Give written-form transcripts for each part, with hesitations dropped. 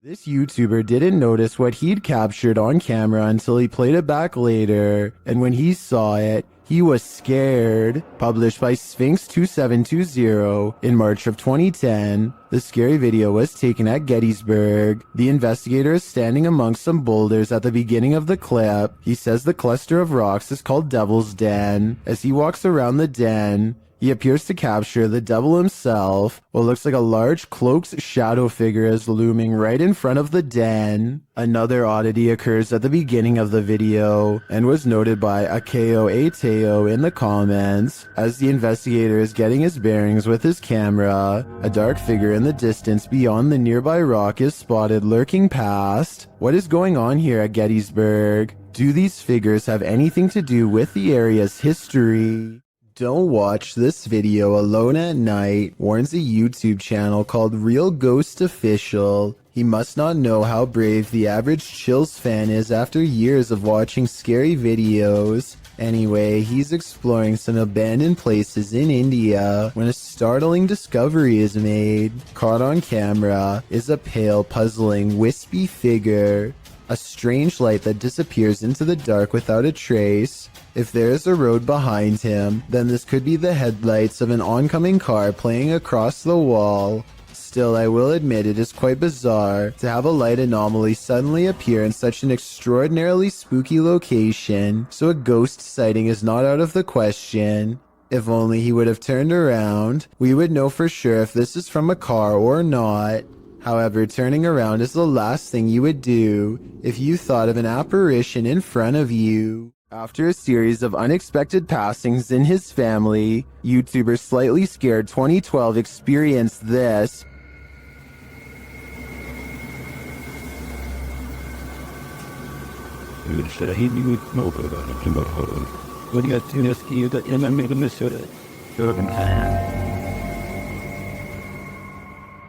This YouTuber didn't notice what he'd captured on camera until he played it back later, and when he saw it, he was scared. Published by Sphinx2720 in March of 2010, the scary video was taken at Gettysburg. The investigator is standing amongst some boulders at the beginning of the clip. He says the cluster of rocks is called Devil's Den. As he walks around the den, he appears to capture the devil himself. What looks like a large cloaked shadow figure is looming right in front of the den. Another oddity occurs at the beginning of the video and was noted by Akeo Ateo in the comments. As the investigator is getting his bearings with his camera, a dark figure in the distance beyond the nearby rock is spotted lurking past. What is going on here at Gettysburg? Do these figures have anything to do with the area's history? Don't watch this video alone at night, warns a YouTube channel called Real Ghost Official. He must not know how brave the average Chills fan is after years of watching scary videos. Anyway, he's exploring some abandoned places in India when a startling discovery is made. Caught on camera is a pale, puzzling, wispy figure. A strange light that disappears into the dark without a trace. If there is a road behind him, then this could be the headlights of an oncoming car playing across the wall. Still, I will admit it is quite bizarre to have a light anomaly suddenly appear in such an extraordinarily spooky location, so a ghost sighting is not out of the question. If only he would have turned around, we would know for sure if this is from a car or not. However, turning around is the last thing you would do if you thought of an apparition in front of you. After a series of unexpected passings in his family, YouTuber Slightly Scared 2012 experienced this.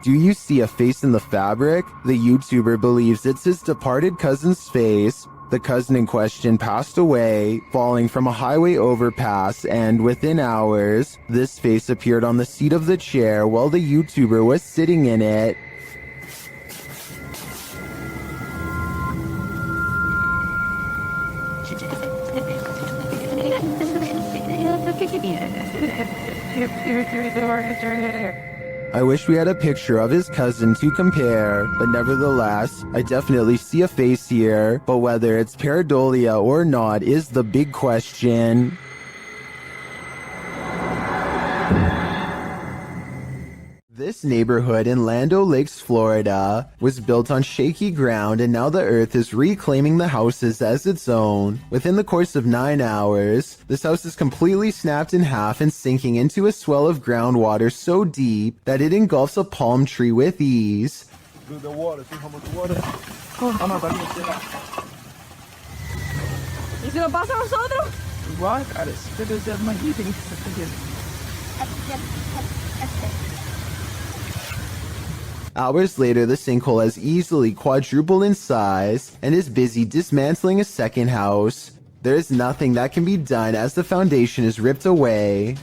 Do you see a face in the fabric? The YouTuber believes it's his departed cousin's face. The cousin in question passed away, falling from a highway overpass, and within hours, this face appeared on the seat of the chair while the YouTuber was sitting in it. I wish we had a picture of his cousin to compare, but nevertheless, I definitely see a face here, but whether it's pareidolia or not is the big question. This neighborhood in Land O'Lakes, Florida, was built on shaky ground, and now the earth is reclaiming the houses as its own. Within the course of 9 hours, this house is completely snapped in half and sinking into a swell of groundwater so deep that it engulfs a palm tree with ease. The water, see how much water? ¿Y si nos pasa a nosotros? Igual, cara, debe ser magnífico. Hours later, the sinkhole has easily quadrupled in size and is busy dismantling a second house. There is nothing that can be done as the foundation is ripped away.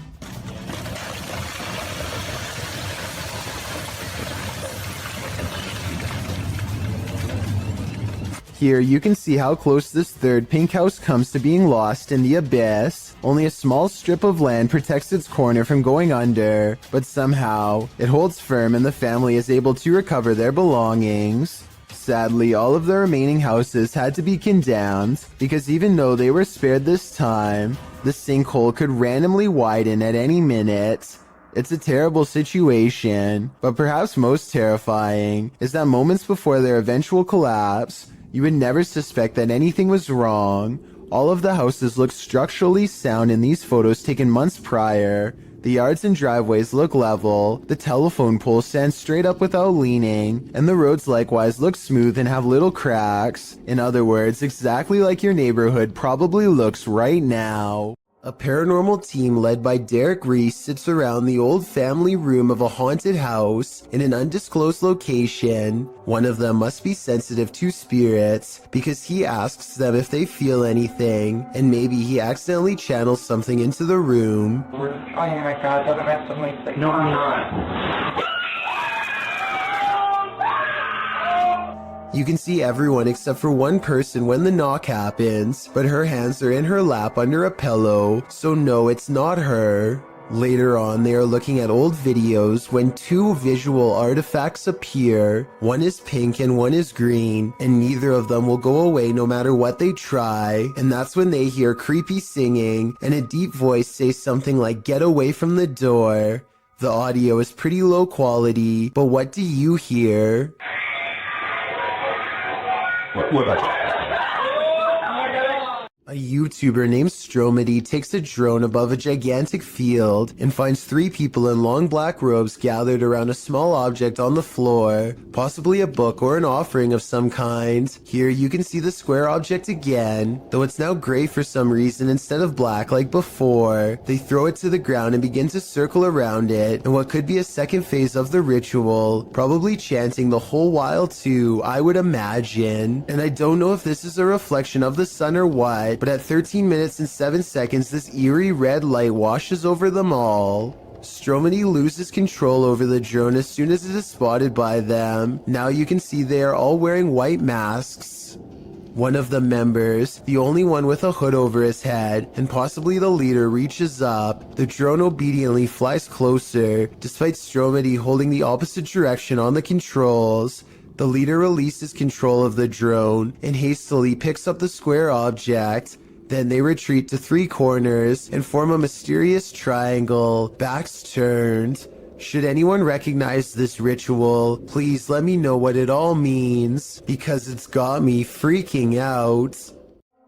Here you can see how close this third pink house comes to being lost in the abyss. Only a small strip of land protects its corner from going under, but somehow it holds firm and the family is able to recover their belongings. Sadly, all of the remaining houses had to be condemned because even though they were spared this time, the sinkhole could randomly widen at any minute. It's a terrible situation, but perhaps most terrifying is that moments before their eventual collapse, you would never suspect that anything was wrong. All of the houses look structurally sound in these photos taken months prior. The yards and driveways look level, the telephone poles stand straight up without leaning, and the roads likewise look smooth and have little cracks. In other words, exactly like your neighborhood probably looks right now. A paranormal team led by Derek Reese sits around the old family room of a haunted house in an undisclosed location. One of them must be sensitive to spirits because he asks them if they feel anything, and maybe he accidentally channels something into the room. Oh my god, doesn't have something like... No, I'm not. You can see everyone except for one person when the knock happens, but her hands are in her lap under a pillow, so no, it's not her. Later on, they are looking at old videos when two visual artifacts appear. One is pink and one is green, and neither of them will go away no matter what they try. And that's when they hear creepy singing and a deep voice say something like, "Get away from the door." The audio is pretty low quality, but what do you hear? A YouTuber named Stromedy takes a drone above a gigantic field and finds 3 people in long black robes gathered around a small object on the floor, possibly a book or an offering of some kind. Here you can see the square object again, though it's now gray for some reason instead of black like before. They throw it to the ground and begin to circle around it in what could be a second phase of the ritual, probably chanting the whole while too, I would imagine. And I don't know if this is a reflection of the sun or what, but at 13 minutes and 7 seconds, this eerie red light washes over them all. Stromedy loses control over the drone as soon as it is spotted by them. Now you can see they are all wearing white masks. One of the members, the only one with a hood over his head, and possibly the leader, reaches up. The drone obediently flies closer, despite Stromedy holding the opposite direction on the controls. The leader releases control of the drone and hastily picks up the square object. Then they retreat to 3 corners and form a mysterious triangle, backs turned. Should anyone recognize this ritual, please let me know what it all means, because it's got me freaking out.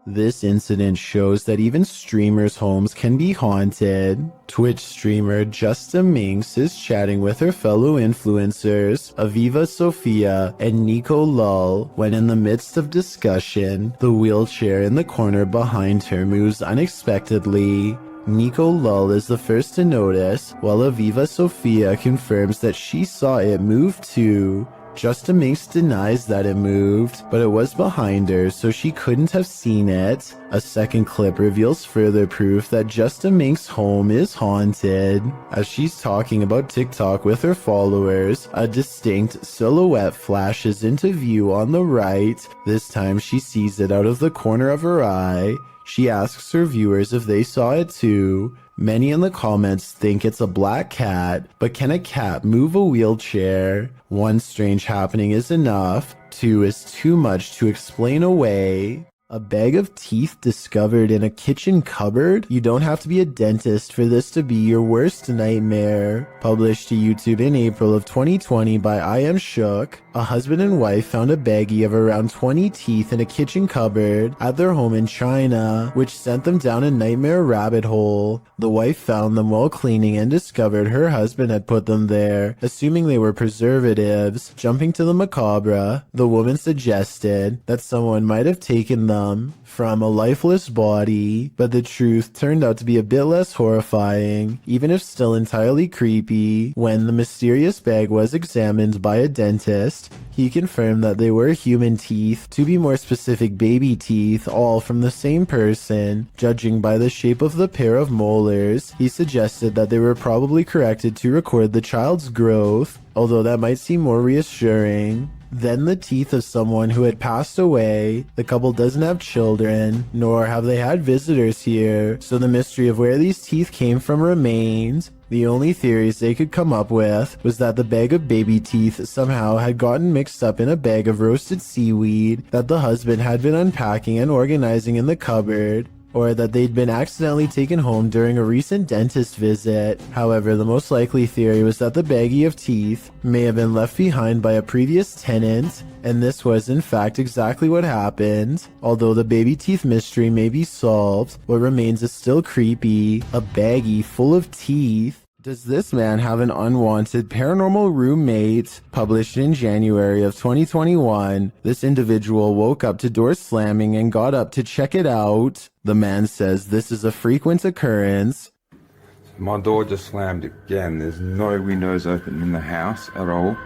This incident shows that even streamers' homes can be haunted. Twitch streamer Justa Minx is chatting with her fellow influencers, Aviva Sophia and Nico Lull, when in the midst of discussion, the wheelchair in the corner behind her moves unexpectedly. Nico Lull is the first to notice, while Aviva Sophia confirms that she saw it move too. Justa Minx denies that it moved, but it was behind her, so she couldn't have seen it. A second clip reveals further proof that Justa Minx's home is haunted. As she's talking about TikTok with her followers, a distinct silhouette flashes into view on the right. This time she sees it out of the corner of her eye. She asks her viewers if they saw it too. Many in the comments think it's a black cat, but can a cat move a wheelchair? 1 strange happening is enough, 2 is too much to explain away. A bag of teeth discovered in a kitchen cupboard? You don't have to be a dentist for this to be your worst nightmare. Published to YouTube in April of 2020 by I Am Shook, a husband and wife found a baggie of around 20 teeth in a kitchen cupboard at their home in China, which sent them down a nightmare rabbit hole. The wife found them while cleaning and discovered her husband had put them there, assuming they were preservatives. Jumping to the macabre, the woman suggested that someone might have taken them from a lifeless body, but the truth turned out to be a bit less horrifying, even if still entirely creepy. When the mysterious bag was examined by a dentist, he confirmed that they were human teeth, to be more specific baby teeth, all from the same person. Judging by the shape of the pair of molars, he suggested that they were probably corrected to record the child's growth, although that might seem more reassuring. Then the teeth of someone who had passed away. The couple doesn't have children, nor have they had visitors here, so the mystery of where these teeth came from remains. The only theories they could come up with was that the bag of baby teeth somehow had gotten mixed up in a bag of roasted seaweed that the husband had been unpacking and organizing in the cupboard, or that they'd been accidentally taken home during a recent dentist visit. However, the most likely theory was that the baggie of teeth may have been left behind by a previous tenant, and this was in fact exactly what happened. Although the baby teeth mystery may be solved, what remains is still creepy. A baggie full of teeth. Does this man have an unwanted paranormal roommate? Published in January of 2021, this individual woke up to doors slamming and got up to check it out. The man says this is a frequent occurrence. My door just slammed again. There's no windows open in the house at all.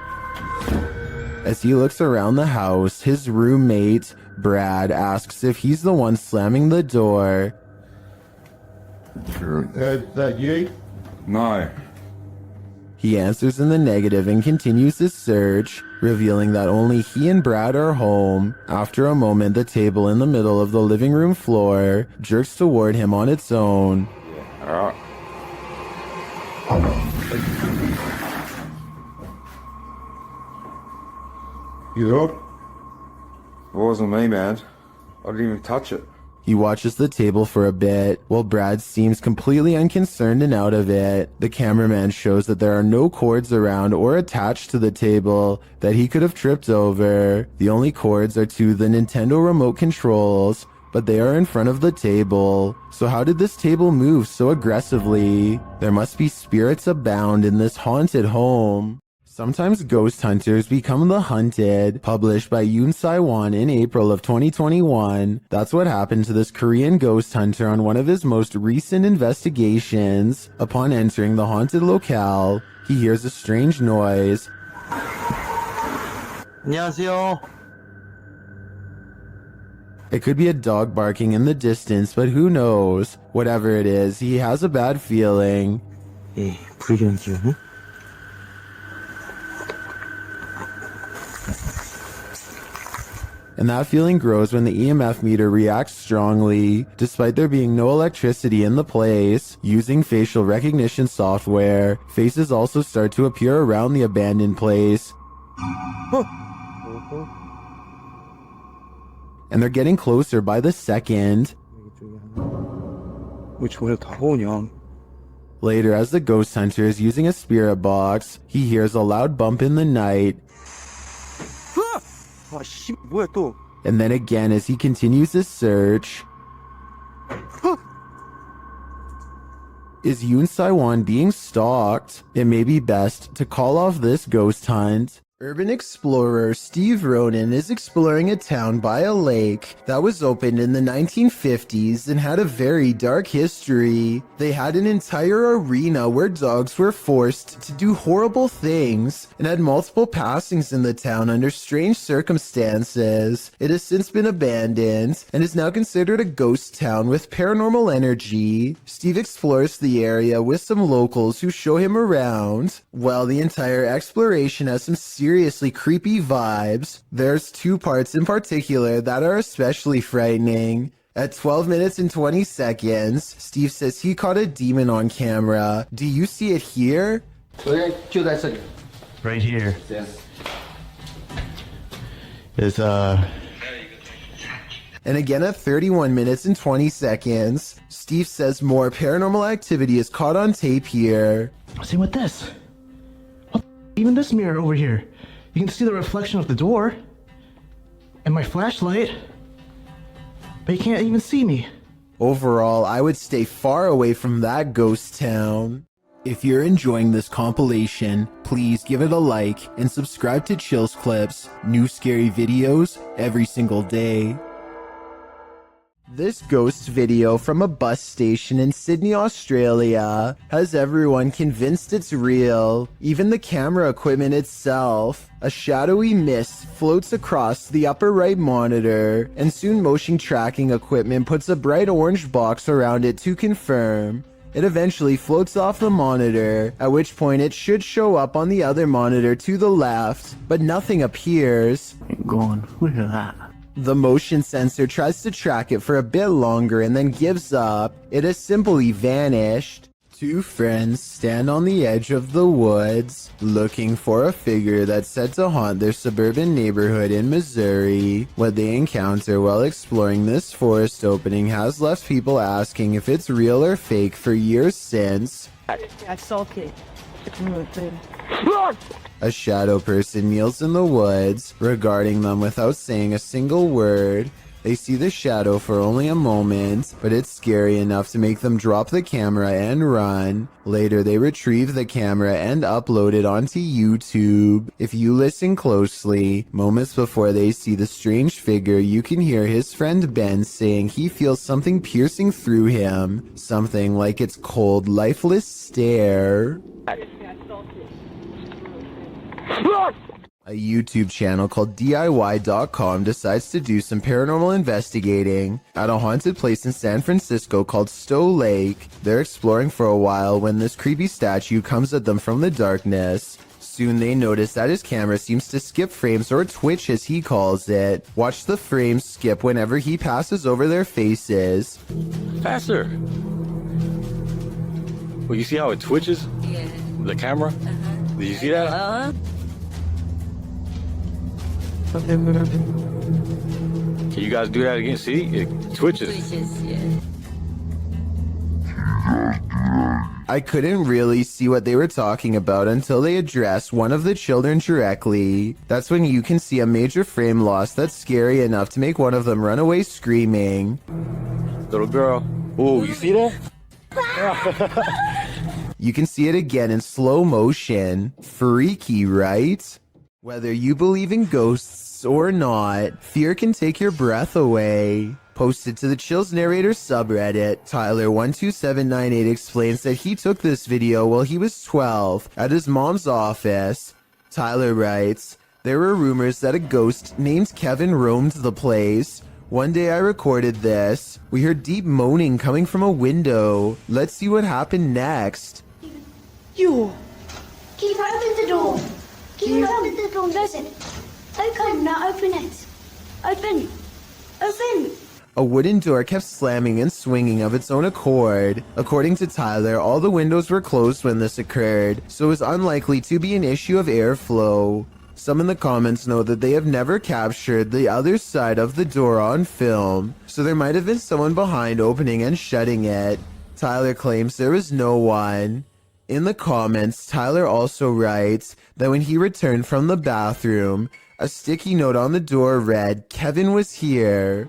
As he looks around the house, his roommate, Brad, asks if he's the one slamming the door. That you? No. He answers in the negative and continues his search. revealing that only he and Brad are home. After a moment, the table in the middle of the living room floor jerks toward him on its own. Alright. You up? It wasn't me, man. I didn't even touch it. He watches the table for a bit, while Brad seems completely unconcerned and out of it. The cameraman shows that there are no cords around or attached to the table that he could have tripped over. The only cords are to the Nintendo remote controls, but they are in front of the table. So how did this table move so aggressively? There must be spirits abound in this haunted home. Sometimes ghost hunters become the hunted, published by Yoon Sai-won in April of 2021. That's what happened to this Korean ghost hunter on one of his most recent investigations. Upon entering the haunted locale, he hears a strange noise. 안녕하세요. It could be a dog barking in the distance, but who knows? Whatever it is, he has a bad feeling. 예, 불경기요. And that feeling grows when the EMF meter reacts strongly, despite there being no electricity in the place. Using facial recognition software, faces also start to appear around the abandoned place. And they're getting closer by the second. 왜 저래 다가오냐? Later, as the ghost hunter is using a spirit box, he hears a loud bump in the night. 아, 씨, 뭐야 또? And then again as he continues his search. Is Yoon Sai-won being stalked? It may be best to call off this ghost hunt. Urban explorer Steve Ronan is exploring a town by a lake that was opened in the 1950s and had a very dark history. They had an entire arena where dogs were forced to do horrible things and had multiple passings in the town under strange circumstances. It has since been abandoned and is now considered a ghost town with paranormal energy. Steve explores the area with some locals who show him around. While the entire exploration has some seriously creepy vibes, there's two parts in particular that are especially frightening. At 12 minutes and 20 seconds, Steve says he caught a demon on camera. Do you see it here? Right here. Yes. Is And again at 31 minutes and 20 seconds, Steve says more paranormal activity is caught on tape here. same with this. Even this mirror over here. You can see the reflection of the door. And my flashlight. But you can't even see me. Overall, I would stay far away from that ghost town. If you're enjoying this compilation, please give it a like and subscribe to Chills Clips, new scary videos every single day. This ghost video from a bus station in Sydney, Australia has everyone convinced it's real, even the camera equipment itself. A shadowy mist floats across the upper right monitor, and soon motion tracking equipment puts a bright orange box around it to confirm. It eventually floats off the monitor, at which point it should show up on the other monitor to the left, but nothing appears. Going, look at that. The motion sensor tries to track it for a bit longer and then gives up. It has simply vanished. Two friends stand on the edge of the woods, looking for a figure that's said to haunt their suburban neighborhood in Missouri. What they encounter while exploring this forest opening has left people asking if it's real or fake for years since. I saw it. A shadow person kneels in the woods, regarding them without saying a single word. They see the shadow for only a moment, but it's scary enough to make them drop the camera and run. Later, they retrieve the camera and upload it onto YouTube. If you listen closely, moments before they see the strange figure, you can hear his friend Ben saying he feels something piercing through him. Something like its cold, lifeless stare. A YouTube channel called DIY.com decides to do some paranormal investigating at a haunted place in San Francisco called Stowe Lake. They're exploring for a while when this creepy statue comes at them from the darkness. Soon they notice that his camera seems to skip frames, or twitch as he calls it. Watch the frames skip whenever he passes over their faces. Faster. Well, you see how it twitches? Yeah. The camera? Did you see that? Can you guys do that again? See? It twitches. Switches, yeah. I couldn't really see what they were talking about until they addressed one of the children directly. That's when you can see a major frame loss that's scary enough to make one of them run away screaming. Little girl. Ooh, you see that? You can see it again in slow motion. Freaky, right? Whether you believe in ghosts or not, fear can take your breath away. Posted to the Chills Narrator subreddit, Tyler12798 explains that he took this video while he was 12 at his mom's office. Tyler writes, "There were rumors that a ghost named Kevin roamed the place. One day I recorded this. We heard deep moaning coming from a window. Let's see what happened next." You! Keep open the door! Keep open the door, listen! Open, now open it! Open! Open! A wooden door kept slamming and swinging of its own accord. According to Tyler, all the windows were closed when this occurred, so it was unlikely to be an issue of airflow. Some in the comments note that they have never captured the other side of the door on film, so there might have been someone behind opening and shutting it. Tyler claims there was no one. In the comments, Tyler also writes that when he returned from the bathroom, a sticky note on the door read, "Kevin was here."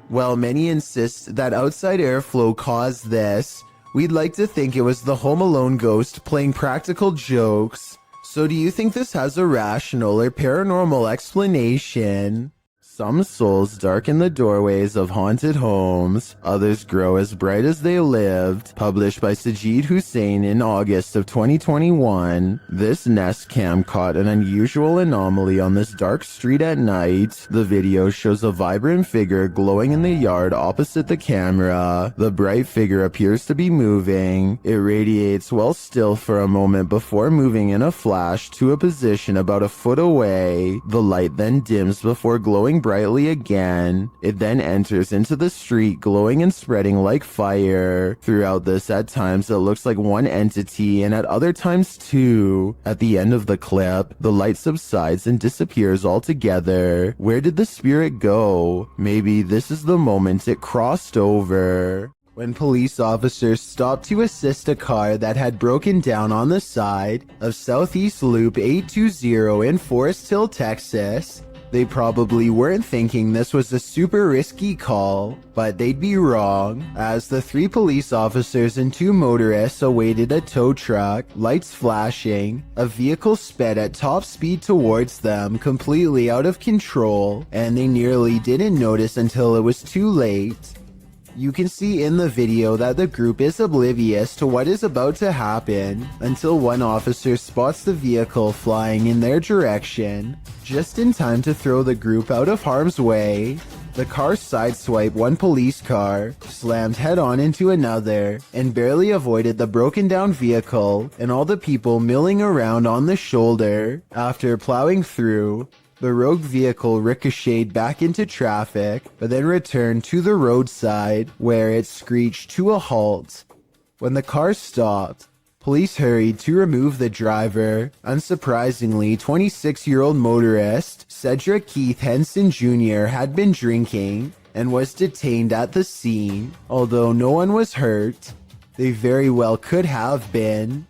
While many insist that outside airflow caused this, we'd like to think it was the Home Alone ghost playing practical jokes. So do you think this has a rational or paranormal explanation? Some souls darken the doorways of haunted homes, others grow as bright as they lived. Published by Sajid Hussein in August of 2021. This Nest Cam caught an unusual anomaly on this dark street at night. The video shows a vibrant figure glowing in the yard opposite the camera. The bright figure appears to be moving. It radiates while still for a moment before moving in a flash to a position about a foot away. The light then dims before glowing brightly again. It then enters into the street, glowing and spreading like fire. Throughout this, at times it looks like one entity, and at other times two. At the end of the clip, the light subsides and disappears altogether. Where did the spirit go? Maybe this is the moment it crossed over. When police officers stopped to assist a car that had broken down on the side of Southeast Loop 820 in Forest Hill, Texas, they probably weren't thinking this was a super risky call, but they'd be wrong, as the 3 police officers and 2 motorists awaited a tow truck, lights flashing. A vehicle sped at top speed towards them, completely out of control, and they nearly didn't notice until it was too late. You can see in the video that the group is oblivious to what is about to happen until one officer spots the vehicle flying in their direction, just in time to throw the group out of harm's way. The car sideswiped one police car, slammed head-on into another, and barely avoided the broken-down vehicle and all the people milling around on the shoulder. After plowing through, the rogue vehicle ricocheted back into traffic, but then returned to the roadside, where it screeched to a halt. When the car stopped, police hurried to remove the driver. Unsurprisingly, 26-year-old motorist Cedric Keith Henson Jr. had been drinking and was detained at the scene. Although no one was hurt, they very well could have been.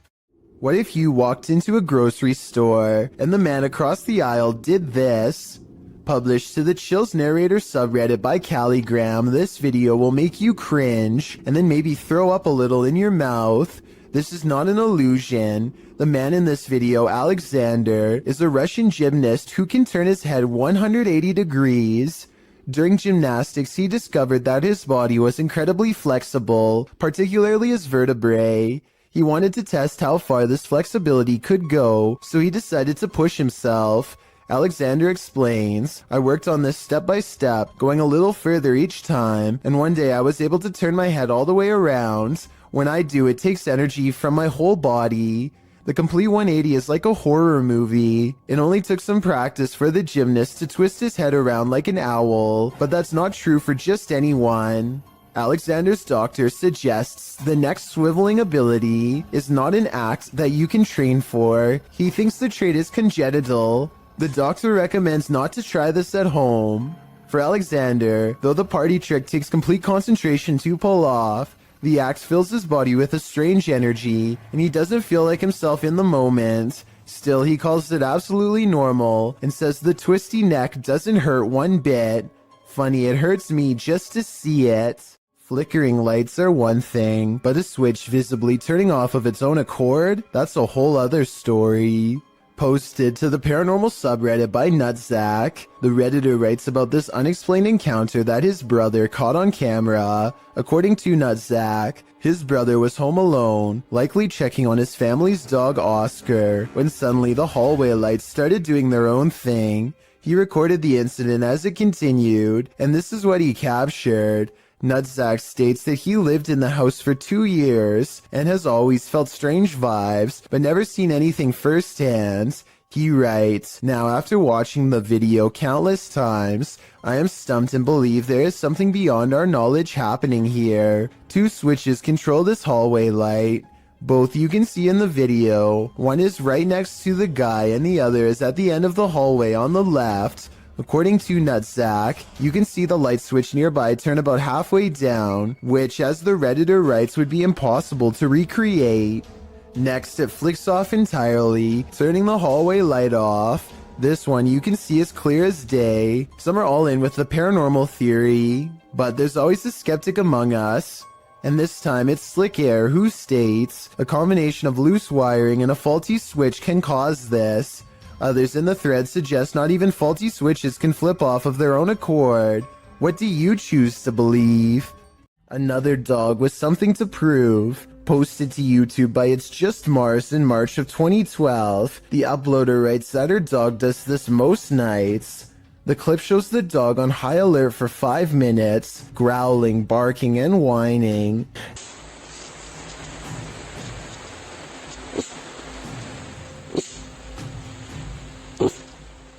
What if you walked into a grocery store and the man across the aisle did this? Published to the Chills Narrator subreddit by Calligram, this video will make you cringe and then maybe throw up a little in your mouth. This is not an illusion. The man in this video, Alexander, is a Russian gymnast who can turn his head 180 degrees. During gymnastics, he discovered that his body was incredibly flexible, particularly his vertebrae. He wanted to test how far this flexibility could go, so he decided to push himself. Alexander explains, "I worked on this step by step, going a little further each time, and one day I was able to turn my head all the way around. When I do, it takes energy from my whole body. The complete 180 is like a horror movie. It only took some practice for the gymnast to twist his head around like an owl, but that's not true for just anyone. Alexander's doctor suggests the next swiveling ability is not an act that you can train for. He thinks the trait is congenital. The doctor recommends not to try this at home. For Alexander, though the party trick takes complete concentration to pull off, the act fills his body with a strange energy, and he doesn't feel like himself in the moment. Still, he calls it absolutely normal, and says the twisty neck doesn't hurt one bit. Funny, it hurts me just to see it. Flickering lights are one thing, but a switch visibly turning off of its own accord? That's a whole other story. Posted to the paranormal subreddit by Nutsack, the Redditor writes about this unexplained encounter that his brother caught on camera. According to Nutsack, his brother was home alone, likely checking on his family's dog Oscar, when suddenly the hallway lights started doing their own thing. He recorded the incident as it continued, and this is what he captured. Nutsack states that he lived in the house for 2 years and has always felt strange vibes, but never seen anything firsthand. He writes, "Now after watching the video countless times, I am stumped and believe there is something beyond our knowledge happening here. 2 switches control this hallway light. Both you can see in the video. One is right next to the guy and the other is at the end of the hallway on the left. According to Nutsack, you can see the light switch nearby turn about halfway down, which, as the Redditor writes, would be impossible to recreate. Next, it flicks off entirely, turning the hallway light off. This one you can see as clear as day. Some are all in with the paranormal theory, but there's always a skeptic among us. And this time it's Slick Air who states, a combination of loose wiring and a faulty switch can cause this. Others in the thread suggest not even faulty switches can flip off of their own accord. What do you choose to believe?" Another dog with something to prove. Posted to YouTube by It's Just Mars in March of 2012, the uploader writes that her dog does this most nights. The clip shows the dog on high alert for 5 minutes, growling, barking, and whining.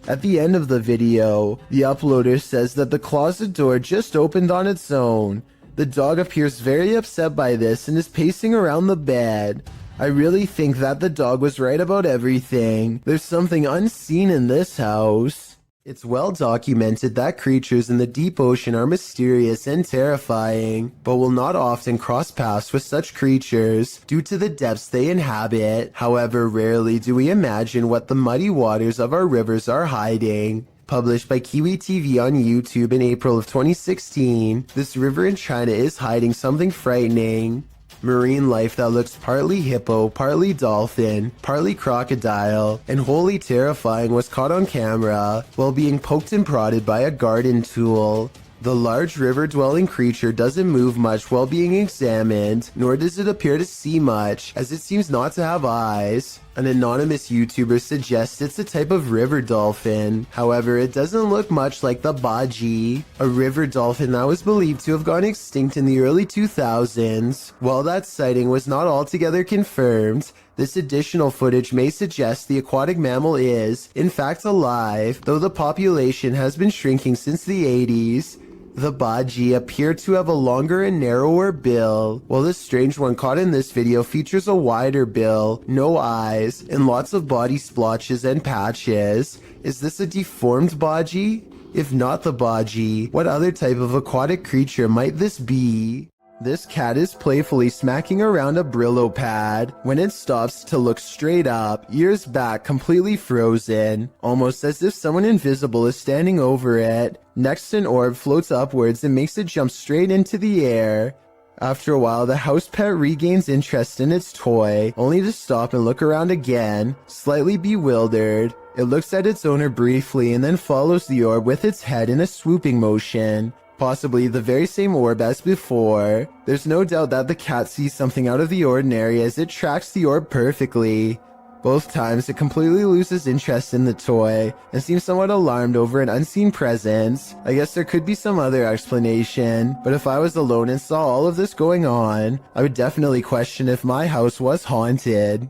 At the end of the video, the uploader says that the closet door just opened on its own. The dog appears very upset by this and is pacing around the bed. I really think that the dog was right about everything. There's something unseen in this house. It's well documented that creatures in the deep ocean are mysterious and terrifying, but will not often cross paths with such creatures due to the depths they inhabit. However, rarely do we imagine what the muddy waters of our rivers are hiding. Published by Kiwi TV on YouTube in April of 2016, this river in China is hiding something frightening. Marine life that looks partly hippo, partly dolphin, partly crocodile, and wholly terrifying was caught on camera while being poked and prodded by a garden tool. The large river-dwelling creature doesn't move much while being examined, nor does it appear to see much, as it seems not to have eyes. An anonymous YouTuber suggests it's a type of river dolphin. However, it doesn't look much like the baji, a river dolphin that was believed to have gone extinct in the early 2000s. While that sighting was not altogether confirmed, this additional footage may suggest the aquatic mammal is, in fact, alive, though the population has been shrinking since the 80s. The baji appear to have a longer and narrower bill, while the strange one caught in this video features a wider bill, no eyes, and lots of body splotches and patches. Is this a deformed baji? If not the baji, what other type of aquatic creature might this be? This cat is playfully smacking around a Brillo pad when it stops to look straight up, ears back, completely frozen, almost as if someone invisible is standing over it. Next, an orb floats upwards and makes it jump straight into the air. After a while, the house pet regains interest in its toy, only to stop and look around again, slightly bewildered. It looks at its owner briefly and then follows the orb with its head in a swooping motion. Possibly the very same orb as before. There's no doubt that the cat sees something out of the ordinary as it tracks the orb perfectly. Both times it completely loses interest in the toy and seems somewhat alarmed over an unseen presence. I guess there could be some other explanation, but if I was alone and saw all of this going on, I would definitely question if my house was haunted.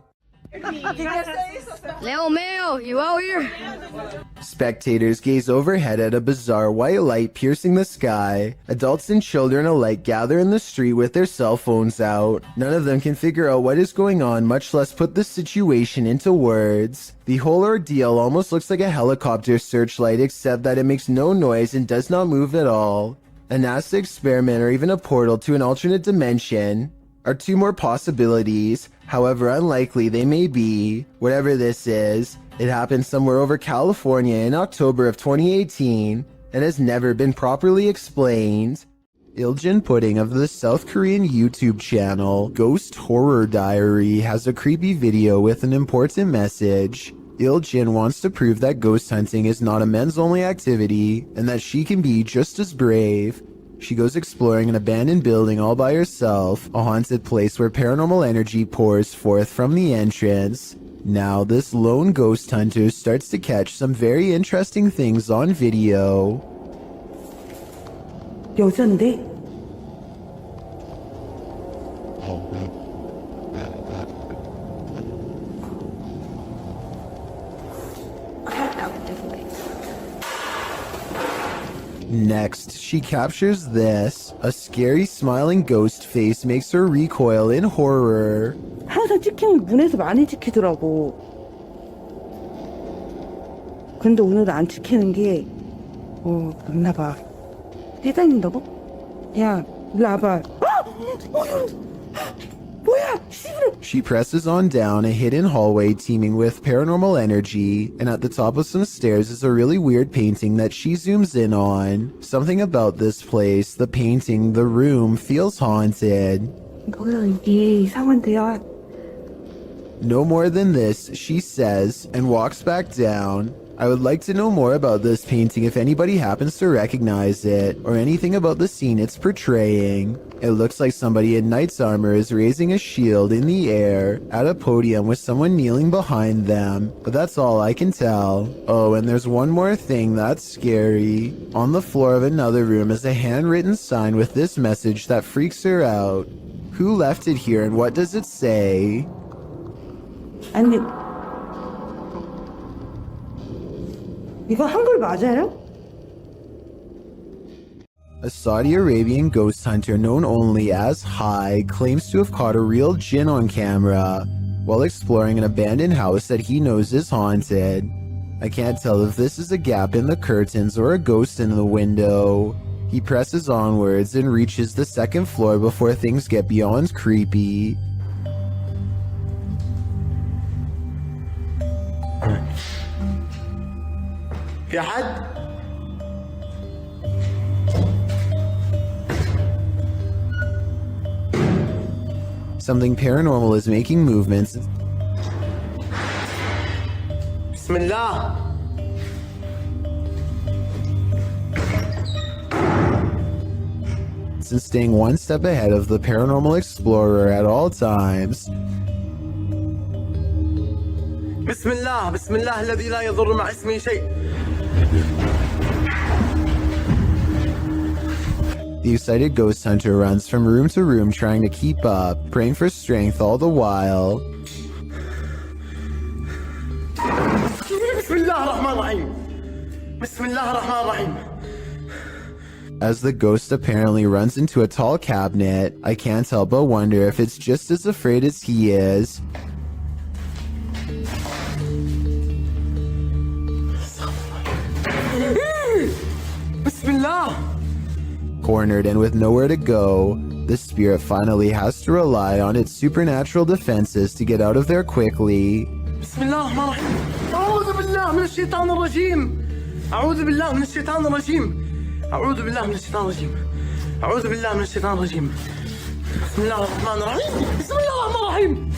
Leo Mayo, you out here? Spectators gaze overhead at a bizarre white light piercing the sky. Adults and children alike gather in the street with their cell phones out. None of them can figure out what is going on, much less put the situation into words. The whole ordeal almost looks like a helicopter searchlight, except that it makes no noise and does not move at all. A NASA experiment or even a portal to an alternate dimension are two more possibilities, however unlikely they may be. Whatever this is, it happened somewhere over California in October of 2018 and has never been properly explained. Iljin Pudding of the South Korean YouTube channel Ghost Horror Diary has a creepy video with an important message. Iljin wants to prove that ghost hunting is not a men's only activity and that she can be just as brave. She goes exploring an abandoned building all by herself, a haunted place where paranormal energy pours forth from the entrance. Now, this lone ghost hunter starts to catch some very interesting things on video. 여잔데? Next, she captures this. A scary smiling ghost face makes her recoil in horror. 항상 찍히는 게 문에서 많이 찍히더라고. 근데 오늘은 안 찍히는 게 맞나 봐. 뛰다닌다고? 야, 일로 와봐. 뭐야? She presses on down a hidden hallway teeming with paranormal energy, and at the top of some stairs is a really weird painting that she zooms in on. Something about this place, the painting, the room, feels haunted. 거기서 이게 이상한데요. No more than this, she says, and walks back down. I would like to know more about this painting if anybody happens to recognize it, or anything about the scene it's portraying. It looks like somebody in knight's armor is raising a shield in the air at a podium with someone kneeling behind them, but that's all I can tell. Oh, and there's one more thing that's scary. On the floor of another room is a handwritten sign with this message that freaks her out. Who left it here and what does it say? 아니, 이거 한글 맞아요? A Saudi Arabian ghost hunter known only as Hai claims to have caught a real jinn on camera while exploring an abandoned house that he knows is haunted. I can't tell if this is a gap in the curtains or a ghost in the window. He presses onwards and reaches the second floor before things get beyond creepy. في حد؟ Something paranormal is making movements. بسم الله. And staying one step ahead of the paranormal explorer at all times. بسم الله بسم الله الذي لا يضر مع اسمه شيء. The excited ghost hunter runs from room to room trying to keep up, praying for strength all the while. بسم الله الرحمن الرحيم. بسم الله الرحمن الرحيم. As the ghost apparently runs into a tall cabinet, I can't help but wonder if it's just as afraid as he is. Bismillah. Cornered and with nowhere to go, the spirit finally has to rely on its supernatural defenses to get out of there quickly. Bismillah ar-Rahman ar-Rahim. أعوذ بالله من الشيطان الرجيم. أعوذ بالله من الشيطان الرجيم. أعوذ بالله من الشيطان الرجيم. أعوذ بالله من الشيطان الرجيم. بسم الله الرحمن الرحيم. بسم الله الرحمن الرحيم.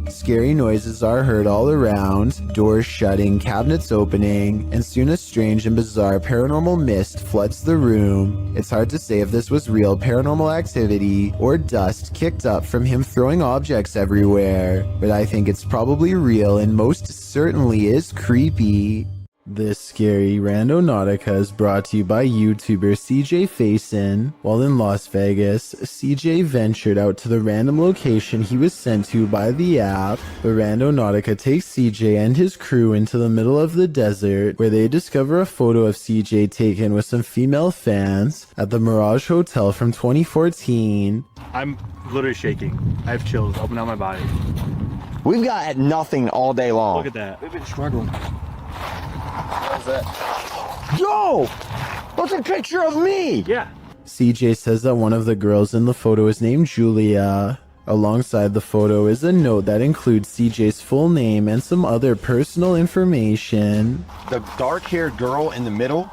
Scary noises are heard all around, doors shutting, cabinets opening, and soon a strange and bizarre paranormal mist floods the room. It's hard to say if this was real paranormal activity or dust kicked up from him throwing objects everywhere, but I think it's probably real and most certainly is creepy. This scary Randonautica is brought to you by YouTuber CJ Faison. While in Las Vegas, CJ ventured out to the random location he was sent to by the app. The Randonautica takes CJ and his crew into the middle of the desert, where they discover a photo of CJ taken with some female fans at the Mirage Hotel from 2014. I'm literally shaking. I have chills up and down my body. We've got nothing all day long. Look at that. We've been struggling. How's that? Yo! That's a picture of me! Yeah. CJ says that one of the girls in the photo is named Julia. Alongside the photo is a note that includes CJ's full name and some other personal information. The dark-haired girl in the middle,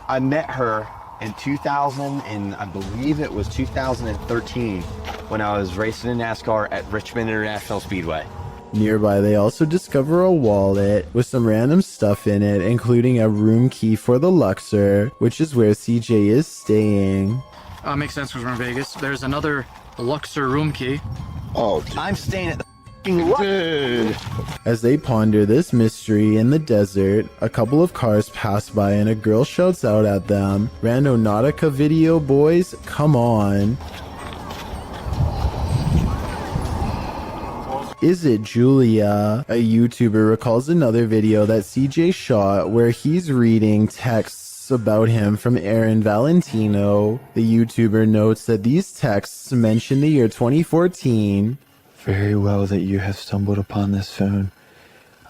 I met her in 2000, and I believe it was 2013, when I was racing in NASCAR at Richmond International Speedway. Nearby, they also discover a wallet with some random stuff in it, including a room key for the Luxor, which is where CJ is staying. Makes sense because we're in Vegas. There's another Luxor room key. Oh, I'm staying at the f***ing Luxor. As they ponder this mystery in the desert, a couple of cars pass by and a girl shouts out at them, "Randonautica video, boys, come on." Is it Julia? A YouTuber recalls another video that CJ shot where he's reading texts about him from Aaron Valentino. The YouTuber notes that these texts mention the year 2014. Very well that you have stumbled upon this phone.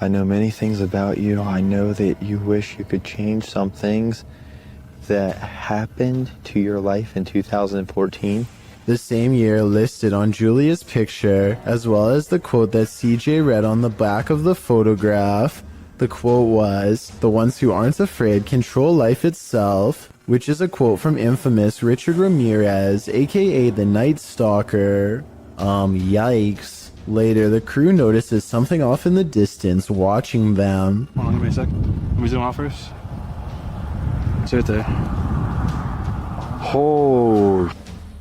I know many things about you. I know that you wish you could change some things that happened to your life in 2014. The same year listed on Julia's picture, as well as the quote that CJ read on the back of the photograph. The quote was, "The ones who aren't afraid control life itself," which is a quote from infamous Richard Ramirez, aka the Night Stalker. Yikes. Later, the crew notices something off in the distance watching them. Hold on, give me a sec. Let me zoom out first. See it there. Oh.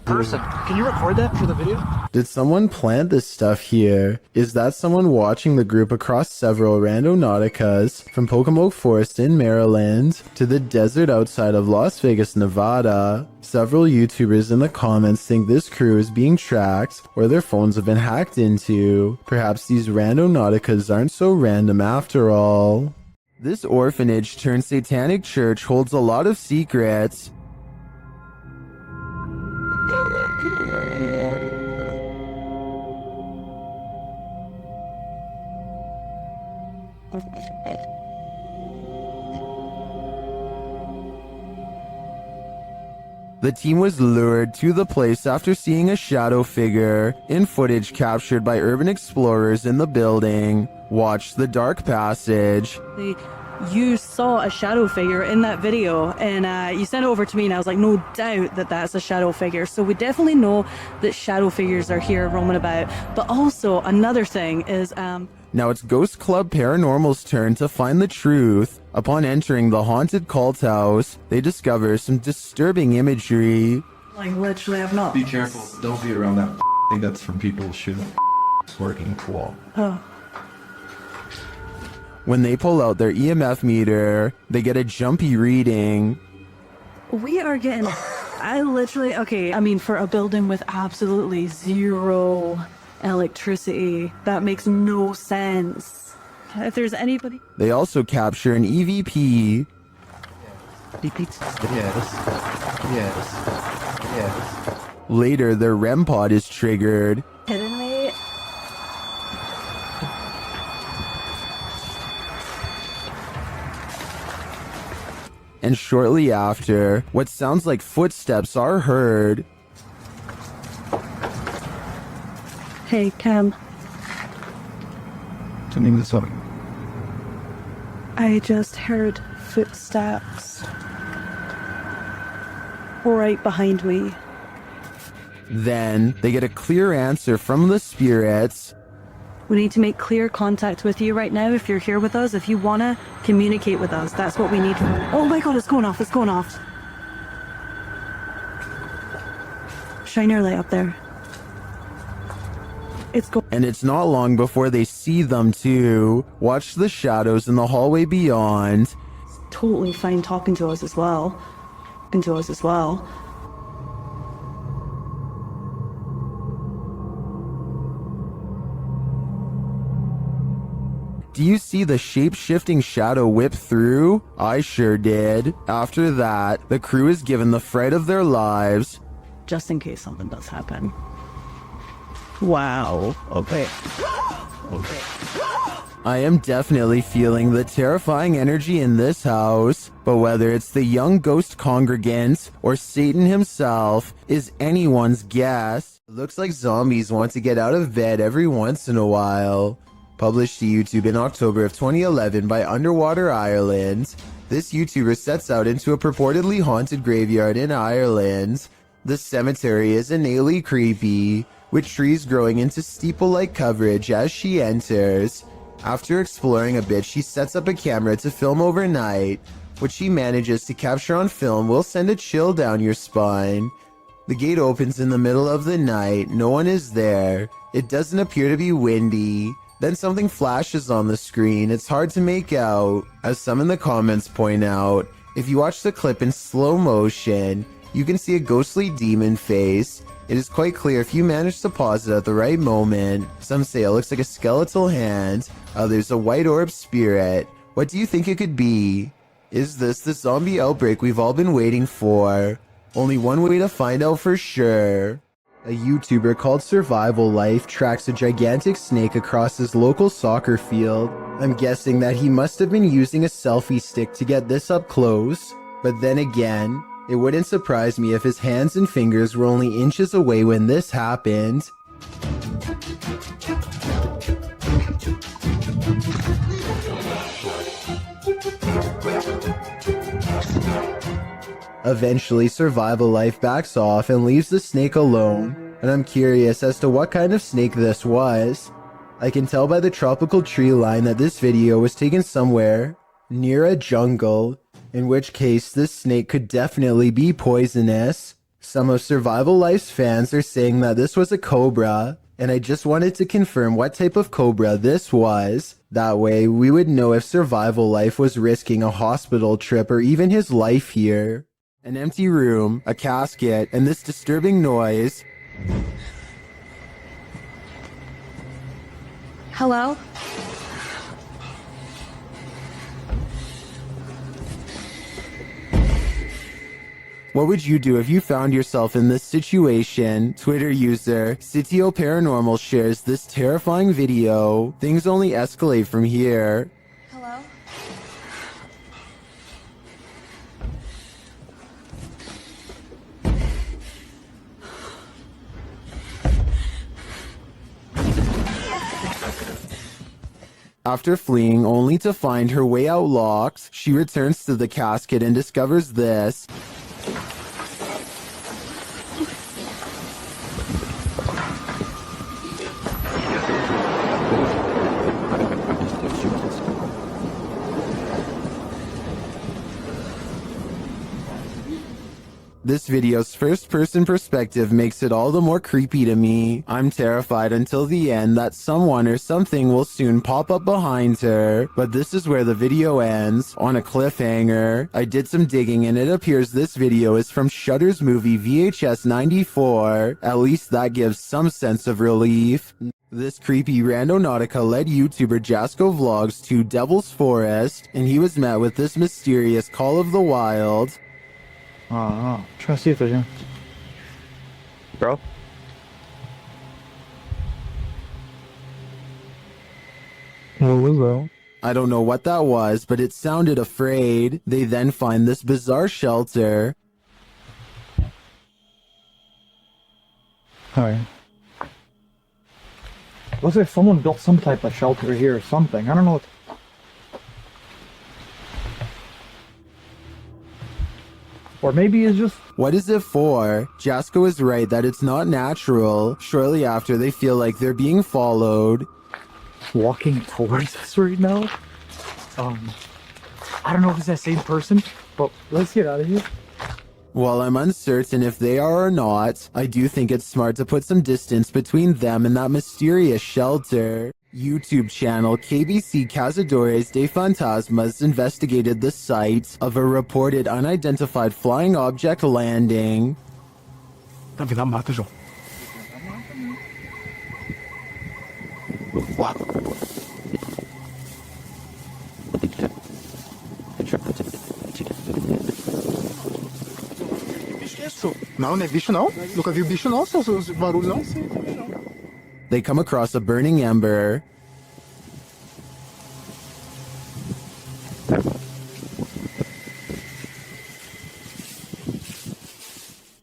Person, can you record that for the video? Did someone plant this stuff here? Is that someone watching the group across several Randonauticas, from Pocomoke Forest in Maryland to the desert outside of Las Vegas, Nevada? Several YouTubers in the comments think this crew is being tracked or their phones have been hacked into. Perhaps these Randonauticas aren't so random after all. This orphanage turned satanic church holds a lot of secrets. The team was lured to the place after seeing a shadow figure in footage captured by urban explorers in the building. Watch the dark passage. You saw a shadow figure in that video, and you sent it over to me, and I was like, no doubt that that's a shadow figure. So we definitely know that shadow figures are here roaming about. But also another thing is now it's Ghost Club Paranormal's turn to find the truth. Upon entering the haunted cult house, they discover some disturbing imagery. Like, literally, I've not. Be careful. Don't be around that thing that's from people shooting working wall. Oh. When they pull out their EMF meter, they get a jumpy reading. We are getting, okay, I mean, for a building with absolutely zero electricity, that makes no sense. If there's anybody... They also capture an EVP. Yes. Later, their REM pod is triggered. Kidding me? And shortly after, what sounds like footsteps are heard. Hey, Cam. Turning this up. I just heard footsteps right behind me. Then, they get a clear answer from the spirits. We need to make clear contact with you right now. If you're here with us, if you want to communicate with us, that's what we need. Oh my god, it's going off, it's going off. Shine your light up there. And it's not long before they see them too. Watch the shadows in the hallway beyond. Totally fine talking to us as well. Do you see the shape-shifting shadow whip through? I sure did. After that, the crew is given the fright of their lives. Just in case something does happen. Wow. Okay. I am definitely feeling the terrifying energy in this house, but whether it's the young ghost congregants or Satan himself is anyone's guess. It looks like zombies want to get out of bed every once in a while. Published to YouTube in October of 2011 by Underwater Ireland, this YouTuber sets out into a purportedly haunted graveyard in Ireland. The cemetery is innately creepy, with trees growing into steeple-like coverage as she enters. After exploring a bit, she sets up a camera to film overnight. What she manages to capture on film will send a chill down your spine. The gate opens in the middle of the night. No one is there. It doesn't appear to be windy. Then something flashes on the screen. It's hard to make out. As some in the comments point out, if you watch the clip in slow motion, you can see a ghostly demon face. It is quite clear if you manage to pause it at the right moment. Some say it looks like a skeletal hand, others a white orb spirit. What do you think it could be? Is this the zombie outbreak we've all been waiting for? Only one way to find out for sure. A YouTuber called Survival Life tracks a gigantic snake across his local soccer field. I'm guessing that he must have been using a selfie stick to get this up close. But then again, it wouldn't surprise me if his hands and fingers were only inches away when this happened. Eventually, Survival Life backs off and leaves the snake alone, and I'm curious as to what kind of snake this was. I can tell by the tropical tree line that this video was taken somewhere near a jungle, in which case this snake could definitely be poisonous. Some of Survival Life's fans are saying that this was a cobra, and I just wanted to confirm what type of cobra this was. That way, we would know if Survival Life was risking a hospital trip or even his life here. An empty room, a casket, and this disturbing noise. Hello? What would you do if you found yourself in this situation? Twitter user Sitio Paranormal shares this terrifying video. Things only escalate from here. Hello? After fleeing only to find her way out locked, she returns to the casket and discovers this. This video's first-person perspective makes it all the more creepy to me. I'm terrified until the end that someone or something will soon pop up behind her. But this is where the video ends, on a cliffhanger. I did some digging and it appears this video is from Shudder's movie VHS 94. At least that gives some sense of relief. This creepy Randonautica led YouTuber Jasko Vlogs to Devil's Forest, and he was met with this mysterious Call of the Wild. Trying to see if there's any. Bro? What was that? I don't know what that was, but it sounded afraid. They then find this bizarre shelter. Alright. Looks like someone built some type of shelter here or something. I don't know what. Or maybe it's just... What is it for? Jasko is right that it's not natural. Shortly after, they feel like they're being followed. Walking towards us right now? I don't know if it's that same person, but let's get out of here. While I'm uncertain if they are or not, I do think it's smart to put some distance between them and that mysterious shelter. YouTube channel KBC Cazadores de Fantasmas investigated the site of a reported unidentified flying object landing. Tá vindo a mata, João. Não, não é bicho não. Nunca vi bicho não, seus barulhos não. They come across a burning ember.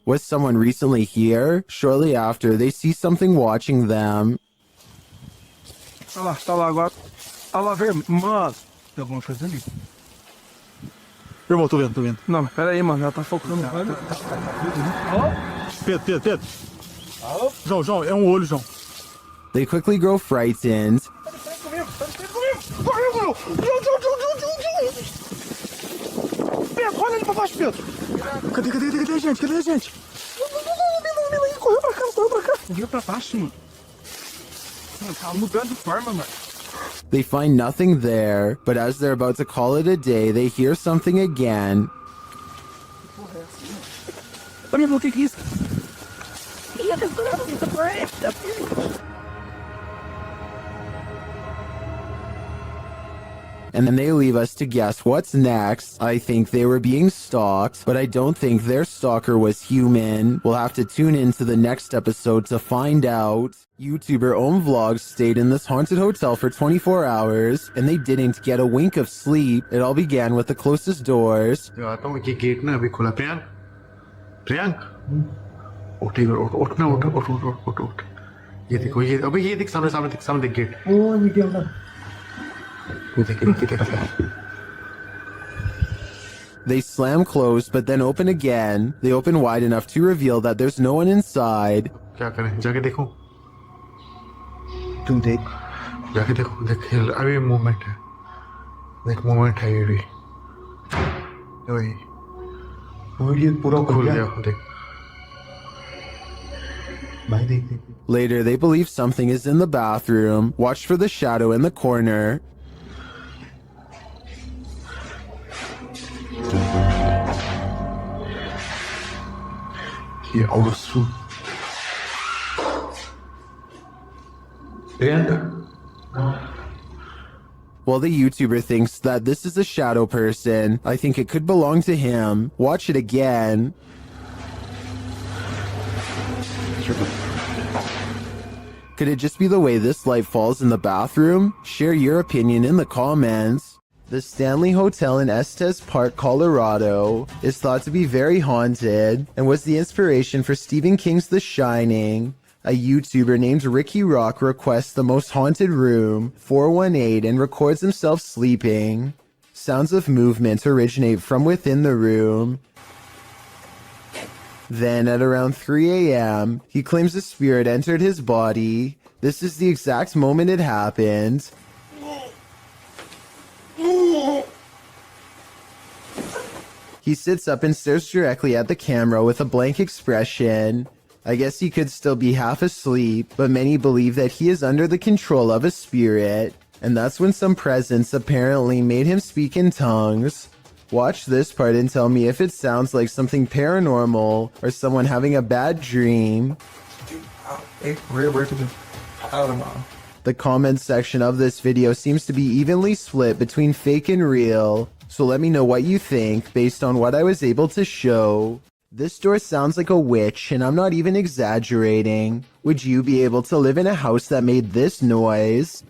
Was someone recently here? Shortly after, they see something watching them. Tá lá agora. Tá lá, velho. Mano, tem alguma coisa ali. Irmão, tô vendo. Não, mas pera aí, mano, já tá focando. Pedro. João, é olho, João. They quickly grow frightened. João. Pedro, olha ali pra baixo, Pedro. Cadê a gente? Correu pra cá. Correu pra baixo, mano. Mano, tá mudando de forma, mano. They find nothing there, but as they're about to call it a day, they hear something again. Olha, meu, o que é isso? And then they leave us to guess what's next. I think they were being stalked, but I don't think their stalker was human. We'll have to tune into the next episode to find out. YouTuber Om Vlogs stayed in this haunted hotel for 24 hours, and they didn't get a wink of sleep. It all began with the closest doors. Gate ना अभी खुला प्रियांक उठ ये देखो ये अभी ये देख सामने देख gate They slam closed, but then open again. They open wide enough to reveal that there's no one inside. क्या करें जाके देखो तुम देख जाके देखो देख अभी मूवमेंट है देख मूवमेंट है ये भी ये पूरा खुल गया देख भाई देख Later, they believe something is in the bathroom. Watch for the shadow in the corner. ये औरसू While the YouTuber thinks that this is a shadow person, I think it could belong to him. Watch it again. Could it just be the way this light falls in the bathroom? Share your opinion in the comments. The Stanley Hotel in Estes Park, Colorado is thought to be very haunted and was the inspiration for Stephen King's The Shining. A YouTuber named Ricky Rock requests the most haunted room, 418, and records himself sleeping. Sounds of movement originate from within the room. Then at around 3 a.m., he claims a spirit entered his body. This is the exact moment it happened. He sits up and stares directly at the camera with a blank expression. I guess he could still be half asleep, but many believe that he is under the control of a spirit. And that's when some presence apparently made him speak in tongues. Watch this part and tell me if it sounds like something paranormal or someone having a bad dream. The comment section of this video seems to be evenly split between fake and real, so let me know what you think based on what I was able to show. This door sounds like a witch, and I'm not even exaggerating. Would you be able to live in a house that made this noise?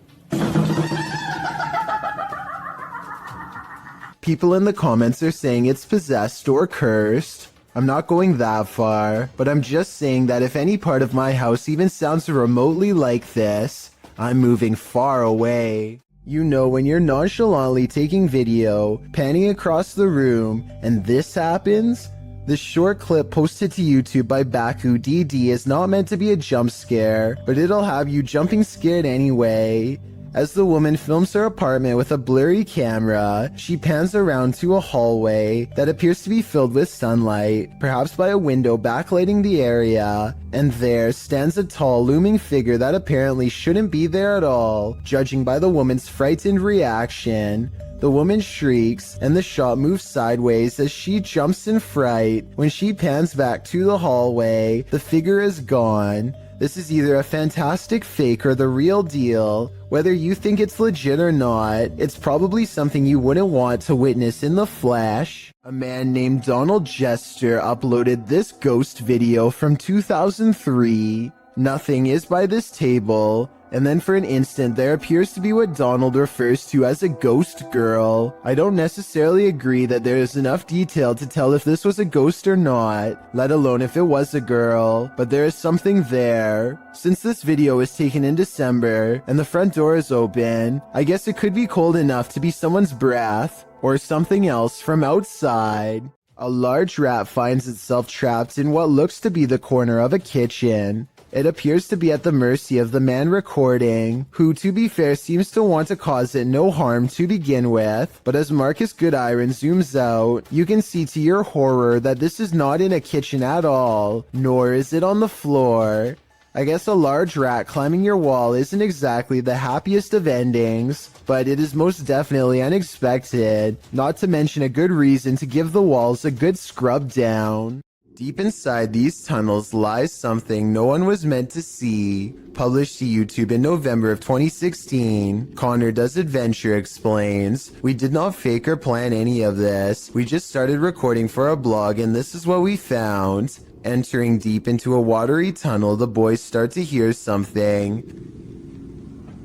People in the comments are saying it's possessed or cursed. I'm not going that far, but I'm just saying that if any part of my house even sounds remotely like this, I'm moving far away. You know when you're nonchalantly taking video, panning across the room, and this happens? This short clip posted to YouTube by Baku DD is not meant to be a jump scare, but it'll have you jumping scared anyway. As the woman films her apartment with a blurry camera, she pans around to a hallway that appears to be filled with sunlight, perhaps by a window backlighting the area, and there stands a tall, looming figure that apparently shouldn't be there at all, judging by the woman's frightened reaction. The woman shrieks, and the shot moves sideways as she jumps in fright. When she pans back to the hallway, the figure is gone. This is either a fantastic fake or the real deal. Whether you think it's legit or not, it's probably something you wouldn't want to witness in the flesh. A man named Donald Jester uploaded this ghost video from 2003. Nothing is by this table. And then for an instant, there appears to be what Donald refers to as a ghost girl. I don't necessarily agree that there is enough detail to tell if this was a ghost or not, let alone if it was a girl, but there is something there. Since this video was taken in December, and the front door is open, I guess it could be cold enough to be someone's breath, or something else from outside. A large rat finds itself trapped in what looks to be the corner of a kitchen. It appears to be at the mercy of the man recording, who, to be fair, seems to want to cause it no harm to begin with. But as Marcus Goodiron zooms out, you can see to your horror that this is not in a kitchen at all, nor is it on the floor. I guess a large rat climbing your wall isn't exactly the happiest of endings, but it is most definitely unexpected, not to mention a good reason to give the walls a good scrub down. Deep inside these tunnels lies something no one was meant to see. Published to YouTube in November of 2016, Connor Does Adventure explains, "We did not fake or plan any of this. We just started recording for a blog and this is what we found." Entering deep into a watery tunnel, the boys start to hear something.